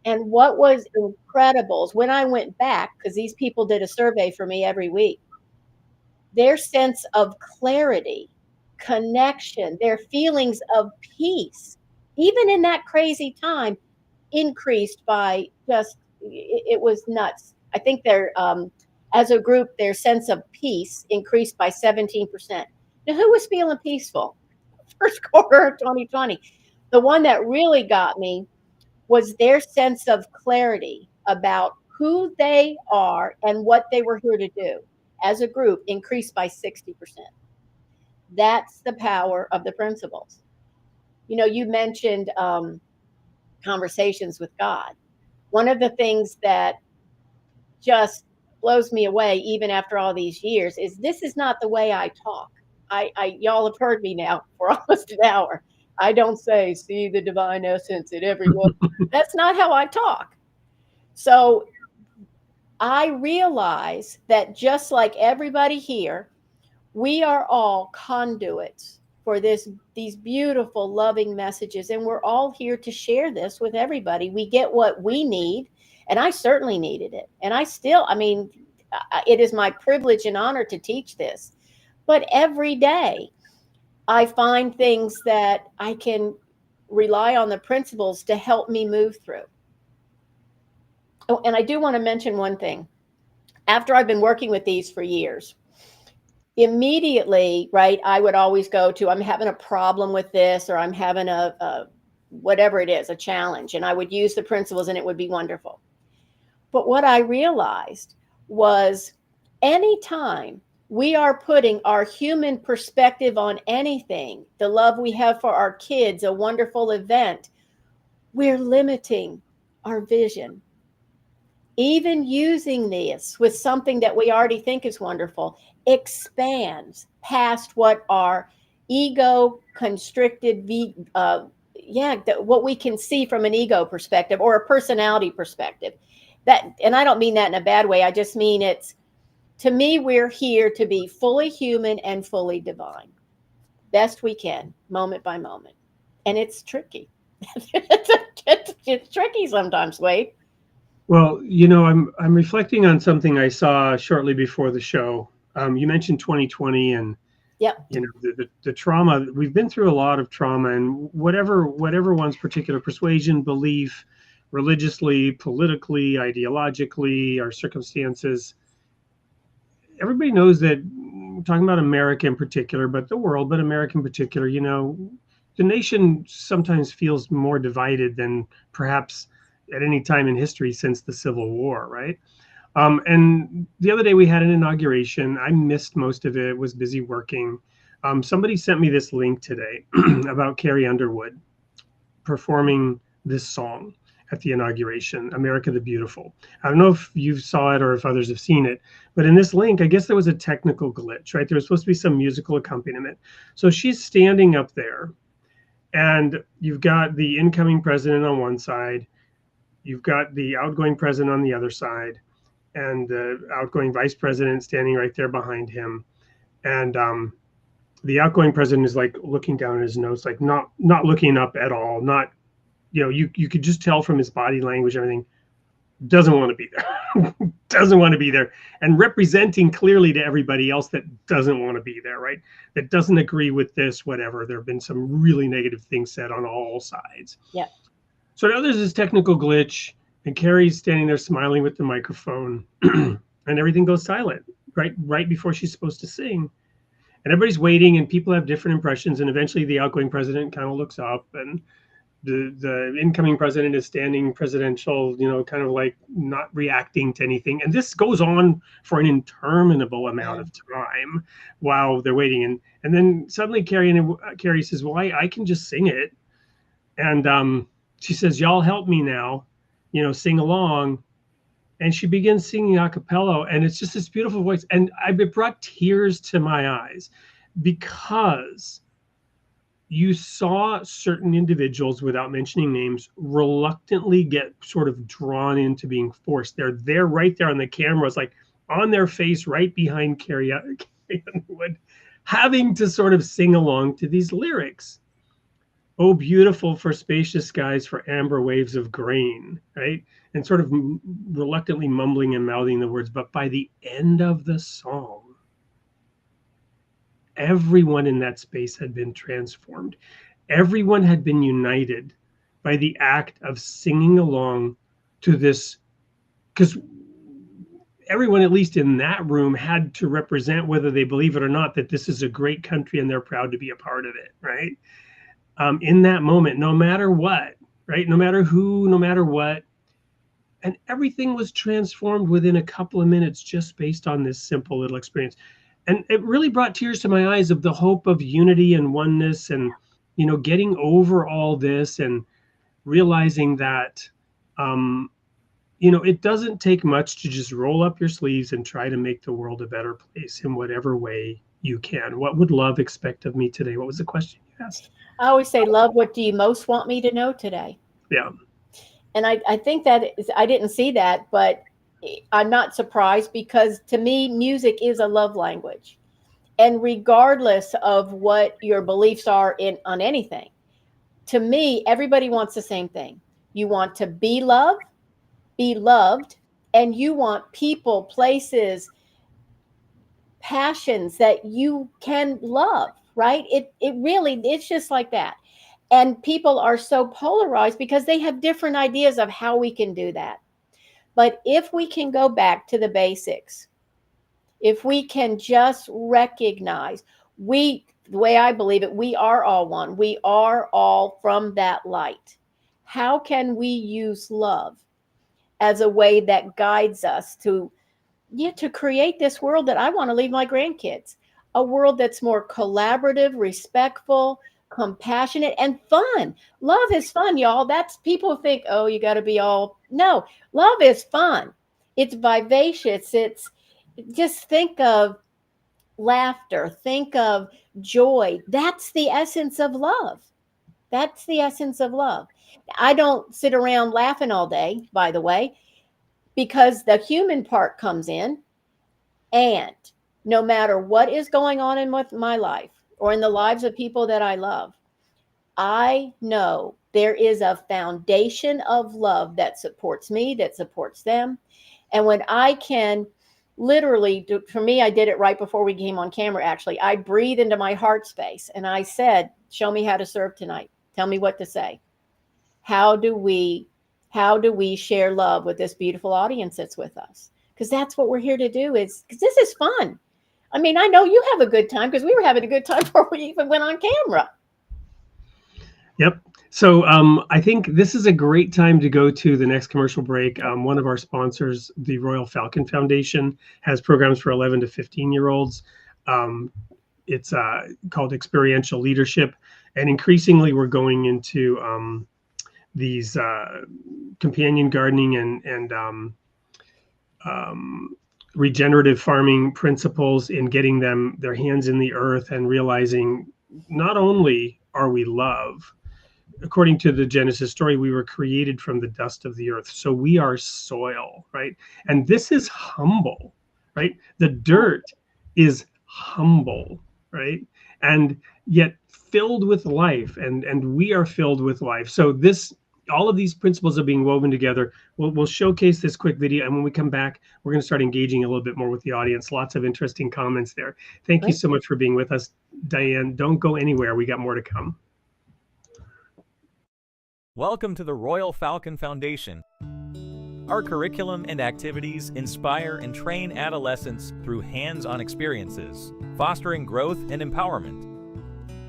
And what was incredible is when I went back, because these people did a survey for me every week, their sense of clarity, connection, their feelings of peace, even in that crazy time, increased by it was nuts. I think as a group, their sense of peace increased by 17%. Now, who was feeling peaceful? First quarter of 2020. The one that really got me was their sense of clarity about who they are and what they were here to do as a group increased by 60%. That's the power of the principles. You mentioned conversations with God. One of the things that just blows me away, even after all these years, is this is not the way I talk. Y'all have heard me now for almost an hour. I don't say, see the divine essence in everyone. That's not how I talk. So I realize that just like everybody here, We are all conduits for these beautiful, loving messages, and we're all here to share this with everybody. We get what we need, and I certainly needed it. And it is my privilege and honor to teach this. But every day, I find things that I can rely on the principles to help me move through. Oh, and I do want to mention one thing. After I've been working with these for years, immediately, right, I would always go to, I'm having a problem with this, or I'm having a whatever it is, a challenge, and I would use the principles and it would be wonderful. But what I realized was anytime we are putting our human perspective on anything, the love we have for our kids, a wonderful event, we're limiting our vision. Even using this with something that we already think is wonderful expands past what our ego constricted, what we can see from an ego perspective or a personality perspective. And I don't mean that in a bad way. I just mean to me, we're here to be fully human and fully divine, best we can, moment by moment. And it's tricky. It's tricky sometimes, Wade. Well, I'm reflecting on something I saw shortly before the show. You mentioned 2020 and Yep. The trauma. We've been through a lot of trauma, and whatever one's particular persuasion, belief, religiously, politically, ideologically, our circumstances, everybody knows that we're talking about America in particular, but the world, but America in particular, the nation sometimes feels more divided than perhaps at any time in history since the Civil War, right? And the other day we had an inauguration. I missed most of it, was busy working. Somebody sent me this link today about Carrie Underwood performing this song at the inauguration, America the Beautiful. I don't know if you saw it or if others have seen it, but in this link, I guess there was a technical glitch, right? There was supposed to be some musical accompaniment. So she's standing up there, and you've got the incoming president on one side, you've got the outgoing president on the other side, and the outgoing vice president standing right there behind him. And the outgoing president is like looking down at his notes, like not looking up at all. Not, you could just tell from his body language, everything, doesn't want to be there, doesn't want to be there, and representing clearly to everybody else that doesn't want to be there, right? That doesn't agree with this, whatever. There have been some really negative things said on all sides. Yeah. So now there's this technical glitch, and Carrie's standing there smiling with the microphone, and everything goes silent right before she's supposed to sing. And everybody's waiting, and people have different impressions. And eventually the outgoing president kind of looks up, and the incoming president is standing presidential, kind of like not reacting to anything. And this goes on for an interminable amount of time while they're waiting. And then suddenly Carrie says, well, I can just sing it. And she says, y'all help me now, sing along. And she begins singing a cappella, and it's just this beautiful voice. And it brought tears to my eyes because you saw certain individuals, without mentioning names, reluctantly get sort of drawn into being forced. They're right there on the camera. It's like on their face right behind Carrie Underwood, having to sort of sing along to these lyrics. Oh, beautiful for spacious skies, for amber waves of grain, right? And sort of reluctantly mumbling and mouthing the words. But by the end of the song, everyone in that space had been transformed. Everyone had been united by the act of singing along to this, because everyone, at least in that room, had to represent, whether they believe it or not, that this is a great country and they're proud to be a part of it, right? In that moment, no matter what, right? No matter who, no matter what. And everything was transformed within a couple of minutes just based on this simple little experience. And it really brought tears to my eyes of the hope of unity and oneness and, getting over all this and realizing that, it doesn't take much to just roll up your sleeves and try to make the world a better place in whatever way you can. What would love expect of me today? What was the question you asked? I always say, love, what do you most want me to know today? Yeah. And I think I didn't see that, but I'm not surprised, because to me, music is a love language. And regardless of what your beliefs are on anything, to me, everybody wants the same thing. You want to be loved, and you want people, places, passions that you can love, right? It really, it's just like that. And people are so polarized because they have different ideas of how we can do that. But if we can go back to the basics, if we can just recognize the way I believe it, we are all one. We are all from that light. How can we use love as a way that guides us to create this world that I want to leave my grandkids? A world that's more collaborative, respectful, compassionate, and fun. Love is fun, y'all. That's people think, oh, you got to be all. No, love is fun. It's vivacious. It's just think of laughter, think of joy. That's the essence of love. That's the essence of love. I don't sit around laughing all day, by the way, because the human part comes in. And no matter what is going on in my life or in the lives of people that I love, I know there is a foundation of love that supports me, that supports them. And when I can literally, for me, I did it right before we came on camera, actually. I breathe into my heart space and I said, show me how to serve tonight. Tell me what to say. How do we share love with this beautiful audience that's with us? Because that's what we're here to do, is because this is fun. I mean, I know you have a good time because we were having a good time before we even went on camera. Yep. So I think this is a great time to go to the next commercial break. One of our sponsors, the Royal Falcon Foundation, has programs for 11 to 15-year-olds. It's called Experiential Leadership. And increasingly, we're going into these companion gardening and regenerative farming principles in getting them their hands in the earth and realizing not only are we love, according to the Genesis story, we were created from the dust of the earth. So we are soil, right? And this is humble, right? The dirt is humble, right? And yet filled with life, and we are filled with life. So all of these principles are being woven together. We'll showcase this quick video, and when we come back, we're going to start engaging a little bit more with the audience. Lots of interesting comments there. Thank you so much for being with us, Diane. Don't go anywhere. We got more to come. Welcome to the Royal Falcon Foundation. Our curriculum and activities inspire and train adolescents through hands-on experiences, fostering growth and empowerment.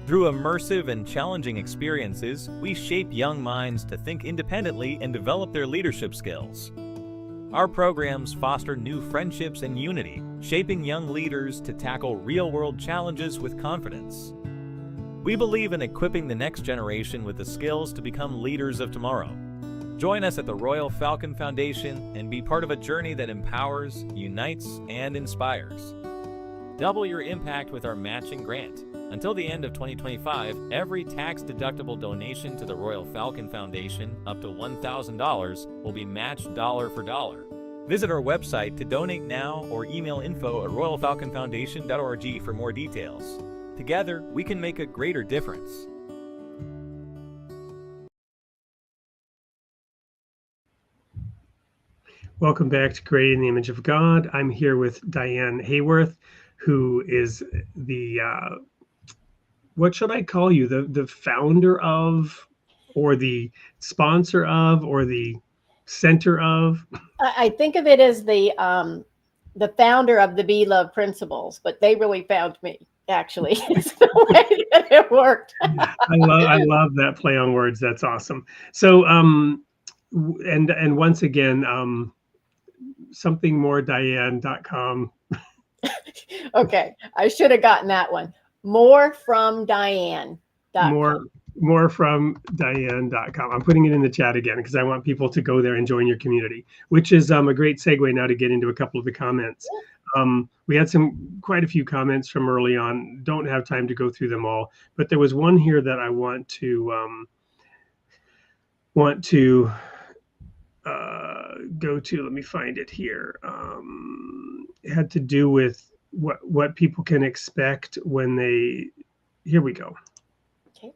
Through immersive and challenging experiences, we shape young minds to think independently and develop their leadership skills. Our programs foster new friendships and unity, shaping young leaders to tackle real-world challenges with confidence. We believe in equipping the next generation with the skills to become leaders of tomorrow. Join us at the Royal Falcon Foundation and be part of a journey that empowers, unites, and inspires. Double your impact with our matching grant. Until the end of 2025, every tax-deductible donation to the Royal Falcon Foundation, up to $1,000, will be matched dollar for dollar. Visit our website to donate now or email info@royalfalconfoundation.org for more details. Together, we can make a greater difference. Welcome back to Creating the Image of God. I'm here with Diane Haworth, who is the what should I call you? The founder of, or the sponsor of, or the center of? I think of it as the founder of the Be Love principles, but they really found me. Actually, it's the way that it worked. I love that play on words. That's awesome. So and once again, somethingmorediane.com. Okay, I should have gotten that one. More from Diane. More from Diane.com. I'm putting it in the chat again because I want people to go there and join your community, which is a great segue now to get into a couple of the comments. We had quite a few comments from early on. Don't have time to go through them all, but there was one here that I want to go to. Let me find it here. It had to do with what people can expect when they. Here we go. Okay.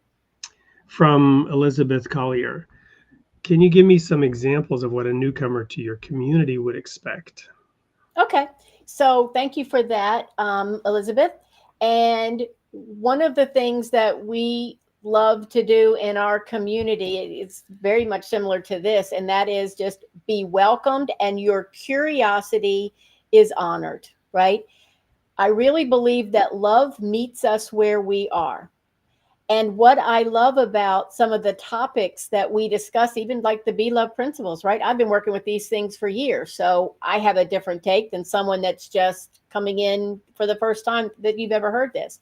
From Elizabeth Collier. Can you give me some examples of what a newcomer to your community would expect? Okay. So thank you for that, Elizabeth. And one of the things that we love to do in our community, it's very much similar to this, and that is just be welcomed and your curiosity is honored, right? I really believe that love meets us where we are. And what I love about some of the topics that we discuss, even like the Be Love principles, right? I've been working with these things for years. So I have a different take than someone that's just coming in for the first time that you've ever heard this.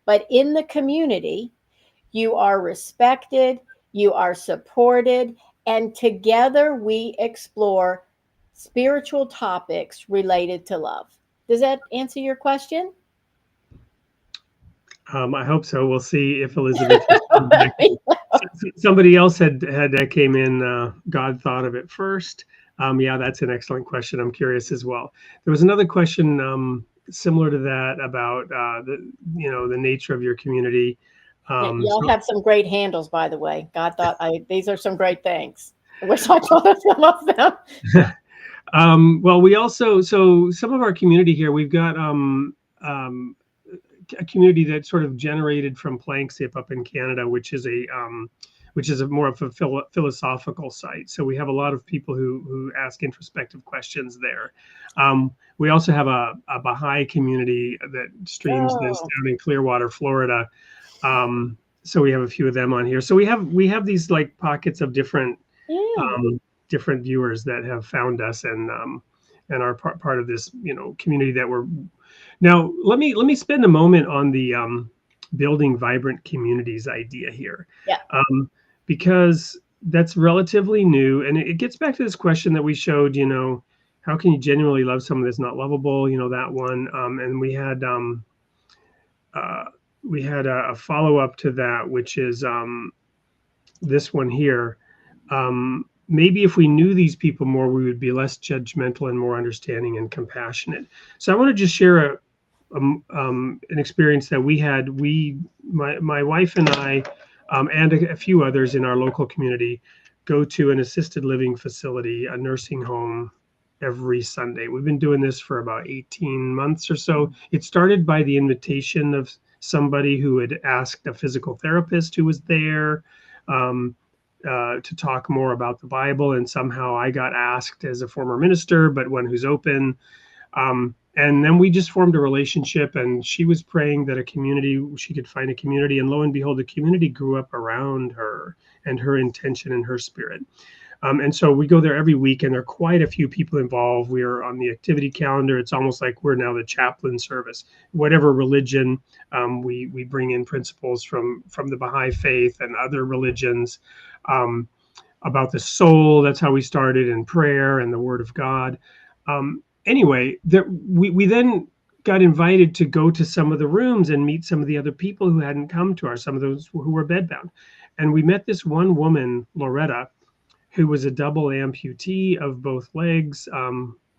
But in the community, you are respected, you are supported, and together we explore spiritual topics related to love. Does that answer your question? I hope so. We'll see if Elizabeth. Somebody else had came in. God thought of it first. Yeah, that's an excellent question. I'm curious as well. There was another question similar to that about the nature of your community. Y'all have some great handles, by the way. God thought these are some great things. I wish I thought of some of them. Well, we also, so some of our community here, we've got a community that sort of generated from Planksip up in Canada, which is a more of a philosophical site. So we have a lot of people who ask introspective questions there. We also have a Baha'i community that streams this down in Clearwater, Florida. So we have a few of them on here. So we have these like pockets of different different viewers that have found us and are part of this community that we're. Now, let me spend a moment on the building vibrant communities idea here. Yeah. Because that's relatively new, and it gets back to this question that we showed. How can you genuinely love someone that's not lovable? That one. And we had a follow up to that, which is this one here. Maybe if we knew these people more, we would be less judgmental and more understanding and compassionate. So I want to just share an experience that we had. My wife and I, and a few others in our local community, go to an assisted living facility, a nursing home, every Sunday. We've been doing this for about 18 months or so. It started by the invitation of somebody who had asked a physical therapist who was there to talk more about the Bible, and somehow I got asked as a former minister, but one who's open. And then we just formed a relationship, and she was praying that she could find a community, and lo and behold, the community grew up around her and her intention and her spirit. And so we go there every week, and there are quite a few people involved. We are on the activity calendar. It's almost like we're now the chaplain service. Whatever religion, we bring in principles from the Baha'i faith and other religions about the soul. That's how we started, in prayer and the Word of God. Anyway, we then got invited to go to some of the rooms and meet some of the other people who hadn't come to some of those who were bedbound. And we met this one woman, Loretta, who was a double amputee of both legs,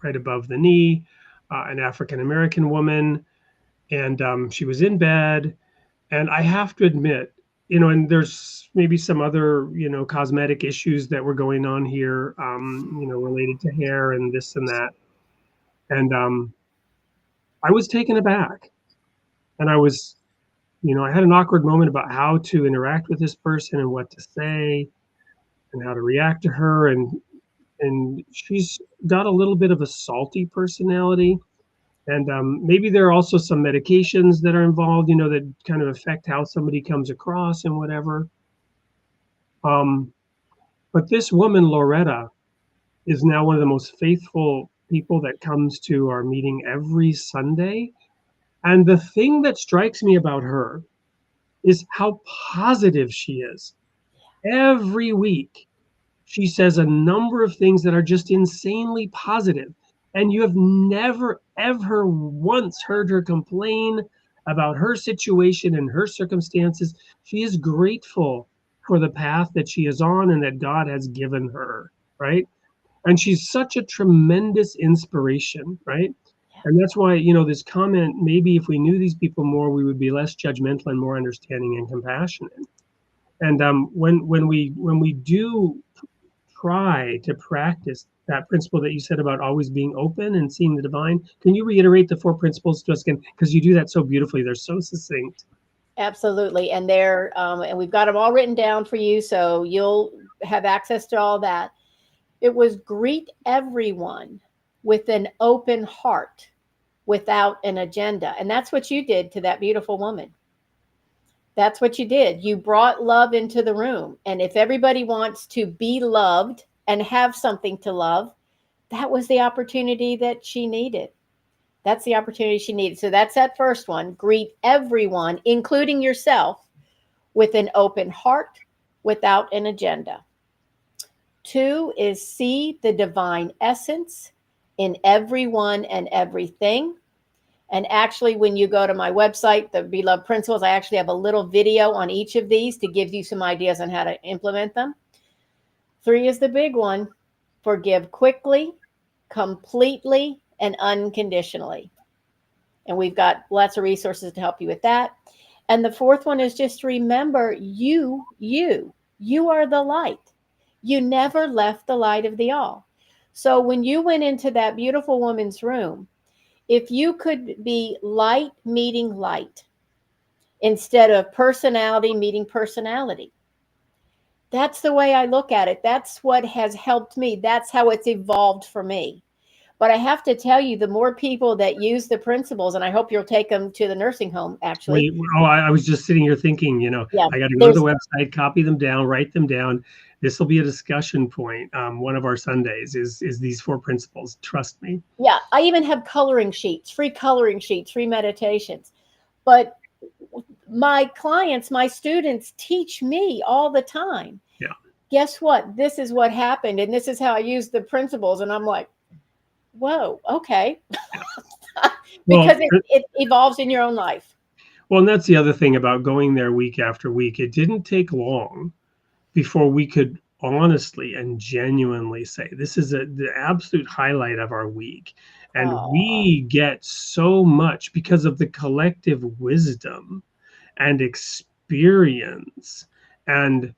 right above the knee, an African-American woman. And she was in bed. And I have to admit, and there's maybe some other, cosmetic issues that were going on here, related to hair and this and that. And I was taken aback. And I was, I had an awkward moment about how to interact with this person and what to say and how to react to her. And she's got a little bit of a salty personality. And maybe there are also some medications that are involved, that kind of affect how somebody comes across and whatever. But this woman, Loretta, is now one of the most faithful people that comes to our meeting every Sunday. And the thing that strikes me about her is how positive she is. Every week, she says a number of things that are just insanely positive. And you have never, ever once heard her complain about her situation and her circumstances. She is grateful for the path that she is on and that God has given her, right? And she's such a tremendous inspiration, right? And that's why, this comment, maybe if we knew these people more, we would be less judgmental and more understanding and compassionate. And when we do try to practice that principle that you said about always being open and seeing the divine, can you reiterate the 4 principles to us again? Because you do that so beautifully. They're so succinct. Absolutely. And they're, and we've got them all written down for you, so you'll have access to all that. It was greet everyone with an open heart without an agenda. And that's what you did to that beautiful woman. That's what you did. You brought love into the room. And if everybody wants to be loved and have something to love, that was the opportunity that she needed. That's the opportunity she needed. So that's that first one. Greet everyone, including yourself, with an open heart without an agenda. 2 is see the divine essence in everyone and everything. And actually, when you go to my website, the Beloved Principles, I actually have a little video on each of these to give you some ideas on how to implement them. 3 is the big one. Forgive quickly, completely, and unconditionally. And we've got lots of resources to help you with that. And the 4th one is just remember you are the light. You never left the light of the all. So when you went into that beautiful woman's room, if you could be light meeting light instead of personality meeting personality, that's the way I look at it. That's what has helped me. That's how it's evolved for me. But I have to tell you, the more people that use the principles, and I hope you'll take them to the nursing home, actually. I was just sitting here thinking, Yeah, I got to go to the website, copy them down, write them down. This will be a discussion point. One of our Sundays is these 4 principles. Trust me. Yeah, I even have coloring sheets, free meditations. But my clients, my students teach me all the time. Yeah. Guess what? This is what happened, and this is how I use the principles. And I'm like, whoa, okay. Because it evolves in your own life. Well, and that's the other thing about going there week after week. It didn't take long before we could honestly and genuinely say, this is the absolute highlight of our week. And we get so much because of the collective wisdom and experience. And,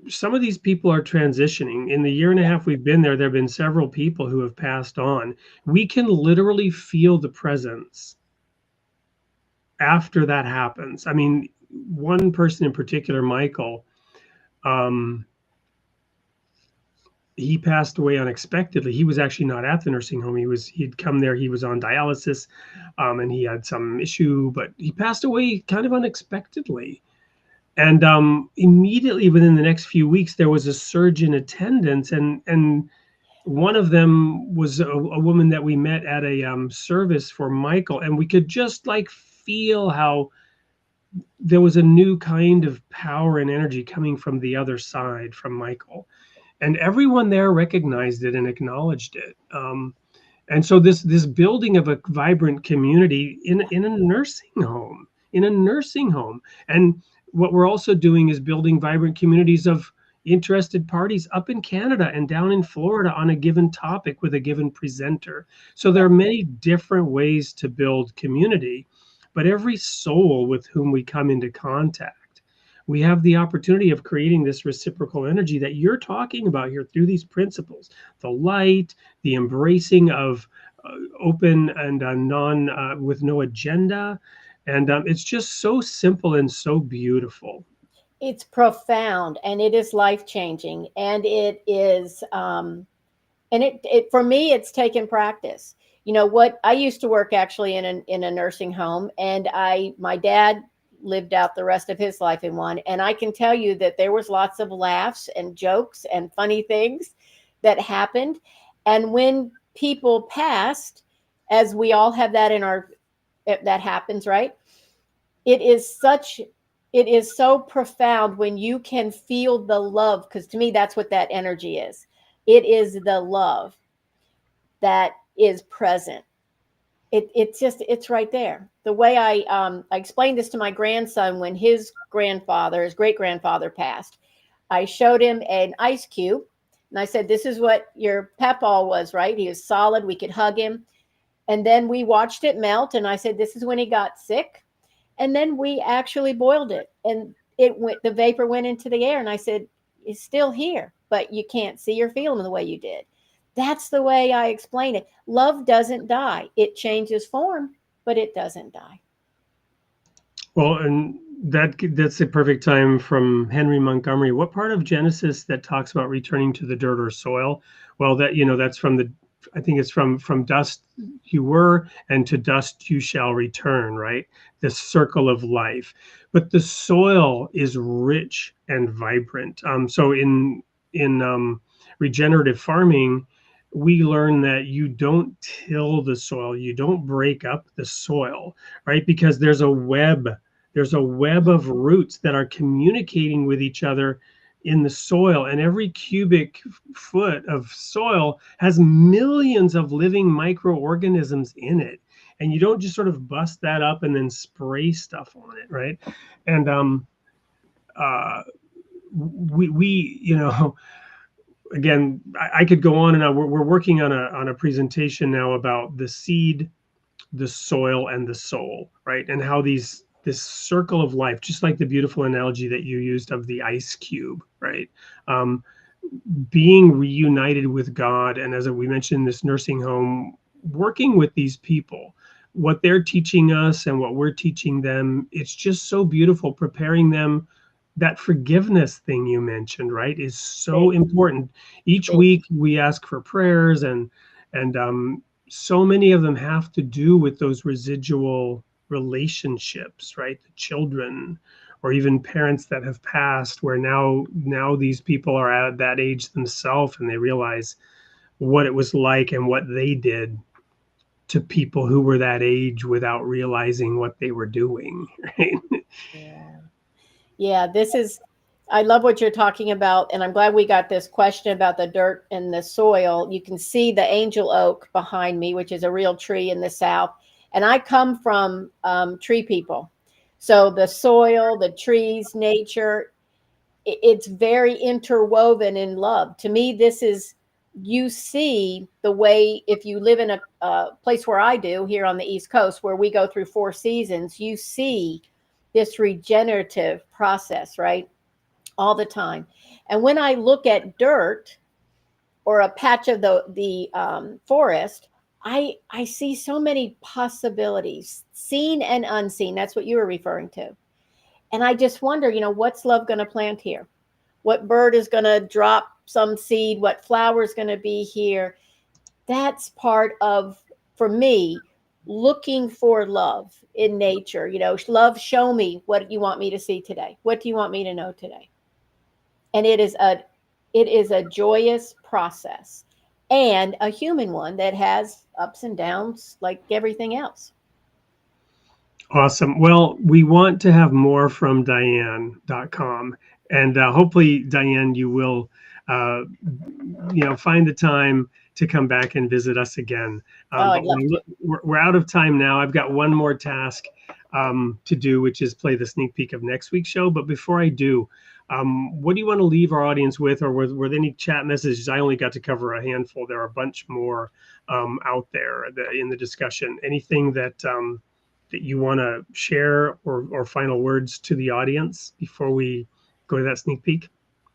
some of these people are transitioning. In the year and a half we've been there have been several people who have passed on. We can literally feel the presence after that happens. I mean, one person in particular, Michael, he passed away unexpectedly. He was actually not at the nursing home. He'd come there. He was on dialysis, and he had some issue, but he passed away kind of unexpectedly. And immediately within the next few weeks, there was a surge in attendance, and one of them was a woman that we met at a service for Michael, and we could just feel how there was a new kind of power and energy coming from the other side, from Michael, and everyone there recognized it and acknowledged it. And so this building of a vibrant community in a nursing home, and what we're also doing is building vibrant communities of interested parties up in Canada and down in Florida on a given topic with a given presenter. So there are many different ways to build community, but every soul with whom we come into contact, we have the opportunity of creating this reciprocal energy that you're talking about here through these principles, the light, the embracing of open and with no agenda. And it's just so simple and so beautiful. It's profound, and it is life-changing, and it is, and it for me, it's taken practice. What I used to work actually in a nursing home, and my dad lived out the rest of his life in one, and I can tell you that there was lots of laughs and jokes and funny things that happened. And when people passed, as we all have that that happens, right? It is so profound when you can feel the love, because to me, that's what that energy is. It is the love that is present. It's right there. The way I explained this to my grandson when his great grandfather passed, I showed him an ice cube. And I said, this is what your Papaw was, right? He was solid. We could hug him. And then we watched it melt. And I said, this is when he got sick. And then we actually boiled it, and the vapor went into the air. And I said, it's still here, but you can't see or feel him the way you did. That's the way I explain it. Love doesn't die. It changes form, but it doesn't die. Well, and that's a perfect time from Henry Montgomery. What part of Genesis that talks about returning to the dirt or soil? Well, that's I think it's from dust you were, and to dust you shall return, right? The circle of life. But the soil is rich and vibrant. So in regenerative farming, we learn that you don't till the soil, you don't break up the soil, right? Because there's a web of roots that are communicating with each other in the soil, and every cubic foot of soil has millions of living microorganisms in it, and you don't just sort of bust that up and then spray stuff on it, right? And we again, I could go on and on. We're working on a presentation now about the seed, the soil, and the soul, right? And how this circle of life, just like the beautiful analogy that you used of the ice cube, right? Being reunited with God, and as we mentioned, this nursing home, working with these people, what they're teaching us and what we're teaching them, it's just so beautiful, preparing them. That forgiveness thing you mentioned, right, is so important. Each week we ask for prayers, and so many of them have to do with those residual relationships, right? The children, or even parents that have passed, where now these people are at that age themselves, and they realize what it was like and what they did to people who were that age without realizing what they were doing, right? Yeah, I love what you're talking about. And I'm glad we got this question about the dirt and the soil. You can see the angel oak behind me, which is a real tree in the South. And I come from tree people. So the soil, the trees, nature, it's very interwoven in love. To me, you see the way, if you live in a place where I do here on the East Coast, where we go through 4 seasons, you see this regenerative process, right? All the time. And when I look at dirt or a patch of the forest, I see so many possibilities, seen and unseen. That's what you were referring to. And I just wonder, what's love going to plant here? What bird is going to drop some seed? What flower is going to be here? That's part of, for me, looking for love in nature. Love, show me what you want me to see today. What do you want me to know today? And it is a joyous process, and a human one that has ups and downs like everything else. Awesome. Well, we want to have more from Diane.com, and hopefully, Diane, you will find the time to come back and visit us again. I'd love to. We're out of time now. I've got one more task to do, which is play the sneak peek of next week's show. But before I do, what do you want to leave our audience with, or were there any chat messages? I only got to cover a handful. There are a bunch more out there in the discussion. Anything that you want to share, or final words to the audience before we go to that sneak peek?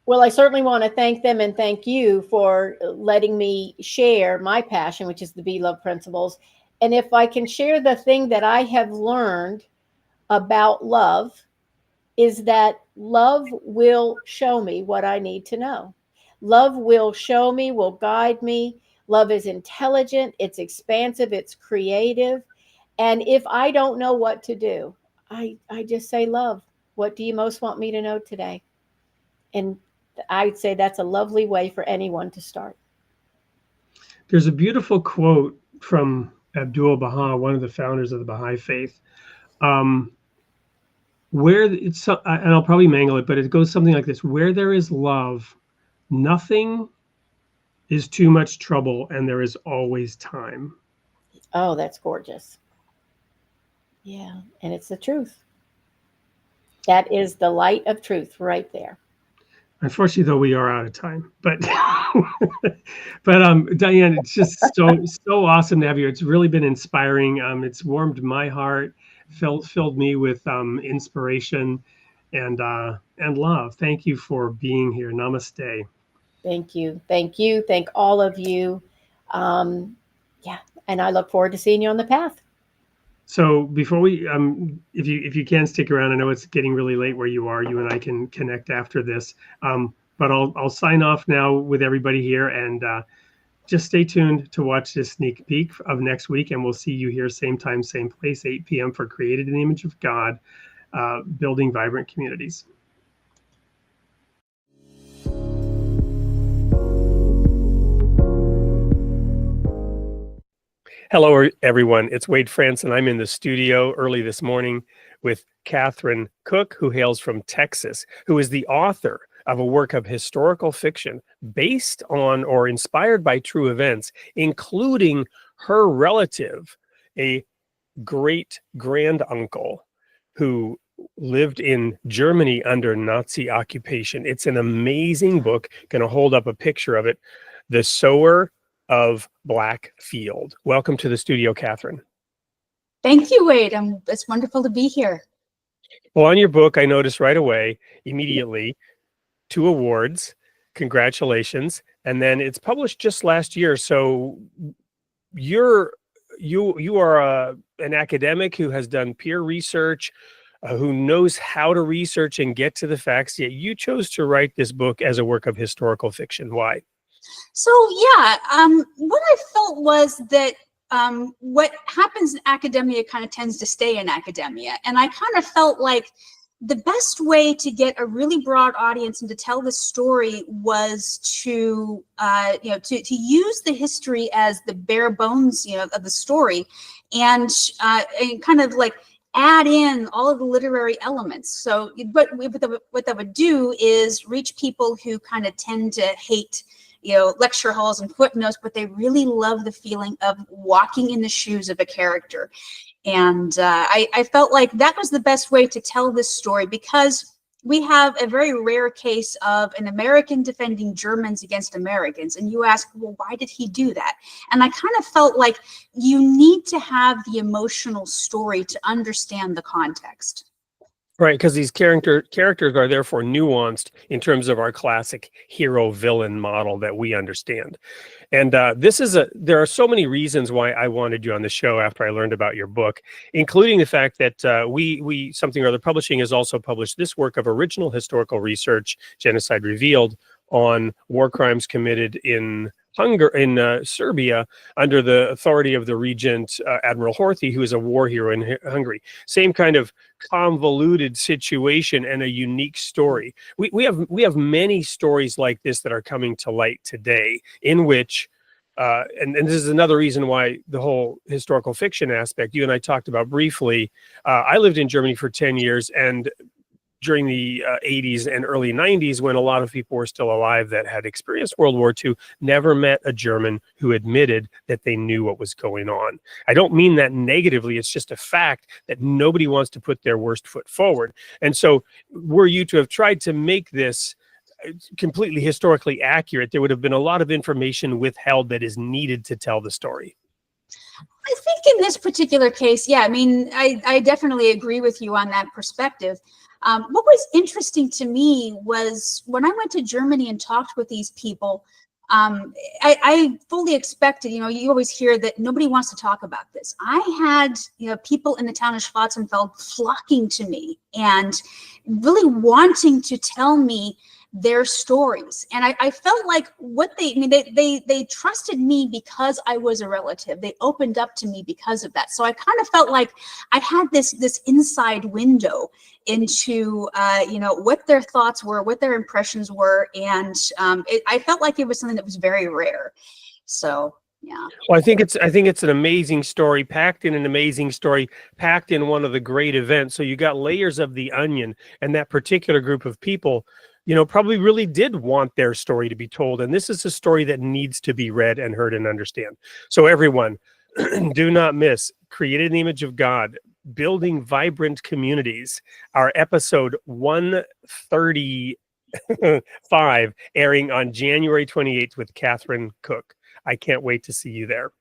Well, I certainly want to thank them and thank you for letting me share my passion, which is the Be Love principles. And if I can share the thing that I have learned about love, is that love will show me what I need to know. Love will show me, will guide me. Love is intelligent, it's expansive, it's creative. And if I don't know what to do, I just say, love, what do you most want me to know today? And I'd say that's a lovely way for anyone to start. There's a beautiful quote from Abdul Baha, one of the founders of the Baha'i faith, where it's, and I'll probably mangle it, but it goes something like this: where there is love, nothing is too much trouble, and there is always time. Oh, that's gorgeous. Yeah, and it's the truth. That is the light of truth right there. Unfortunately, though, we are out of time. But Diane, it's just so awesome to have you. It's really been inspiring. It's warmed my heart, filled me with inspiration and love. Thank you for being here. Namaste. Thank you. Thank you. Thank all of you. Um, yeah. And I look forward to seeing you on the path. So before we, if you can stick around, I know it's getting really late where you are. You and I can connect after this. But I'll sign off now with everybody here, and just stay tuned to watch this sneak peek of next week, and we'll see you here same time, same place, 8 p.m. for Created in the Image of God, building vibrant communities. Hello, everyone. It's Wade France, and I'm in the studio early this morning with Catherine Cook, who hails from Texas, who is the author of a work of historical fiction based on or inspired by true events, including her relative, a great granduncle who lived in Germany under Nazi occupation. It's an amazing book. Going to hold up a picture of it. The Sower of Black Field. Welcome to the studio, Catherine. Thank you, Wade. It's wonderful to be here. Well, on your book, I noticed right away, immediately, 2 awards. Congratulations. And then it's published just last year. So you are an academic who has done peer research, who knows how to research and get to the facts, yet you chose to write this book as a work of historical fiction. Why? So yeah, what I felt was that what happens in academia kind of tends to stay in academia. And I kind of felt like the best way to get a really broad audience and to tell the story was to use the history as the bare bones, of the story, and kind of like add in all of the literary elements. So what that would do is reach people who kind of tend to hate lecture halls and footnotes, but they really love the feeling of walking in the shoes of a character. And I felt like that was the best way to tell this story, because we have a very rare case of an American defending Germans against Americans. And you ask, well, why did he do that? And I kind of felt like you need to have the emotional story to understand the context. Right, because these characters are therefore nuanced in terms of our classic hero-villain model that we understand. And there are so many reasons why I wanted you on the show after I learned about your book, including the fact that we Something or Other Publishing has also published this work of original historical research, Genocide Revealed, on war crimes committed in Serbia under the authority of the regent, Admiral Horthy, who is a war hero in Hungary. Same kind of convoluted situation and a unique story. We have many stories like this that are coming to light today, in which and this is another reason why the whole historical fiction aspect you and I talked about briefly. I lived in Germany for 10 years, and during the 80s and early 90s, when a lot of people were still alive that had experienced World War II, never met a German who admitted that they knew what was going on. I don't mean that negatively. It's just a fact that nobody wants to put their worst foot forward. And so were you to have tried to make this completely historically accurate, there would have been a lot of information withheld that is needed to tell the story. I think in this particular case, yeah, I mean, I definitely agree with you on that perspective. What was interesting to me was when I went to Germany and talked with these people, I fully expected, you always hear that nobody wants to talk about this. I had, people in the town of Schwarzenfeld flocking to me and really wanting to tell me their stories. And I felt like they trusted me because I was a relative. They opened up to me because of that. So I kind of felt like I had this inside window into what their thoughts were, what their impressions were, and I felt like it was something that was very rare. So yeah. Well, I think it's an amazing story, packed in an amazing story, packed in one of the great events. So you got layers of the onion, and that particular group of people, probably really did want their story to be told. And this is a story that needs to be read and heard and understand. So everyone, do not miss Created in the Image of God, Building Vibrant Communities, our episode 138. 5, airing on January 28th with Catherine Cook. I can't wait to see you there.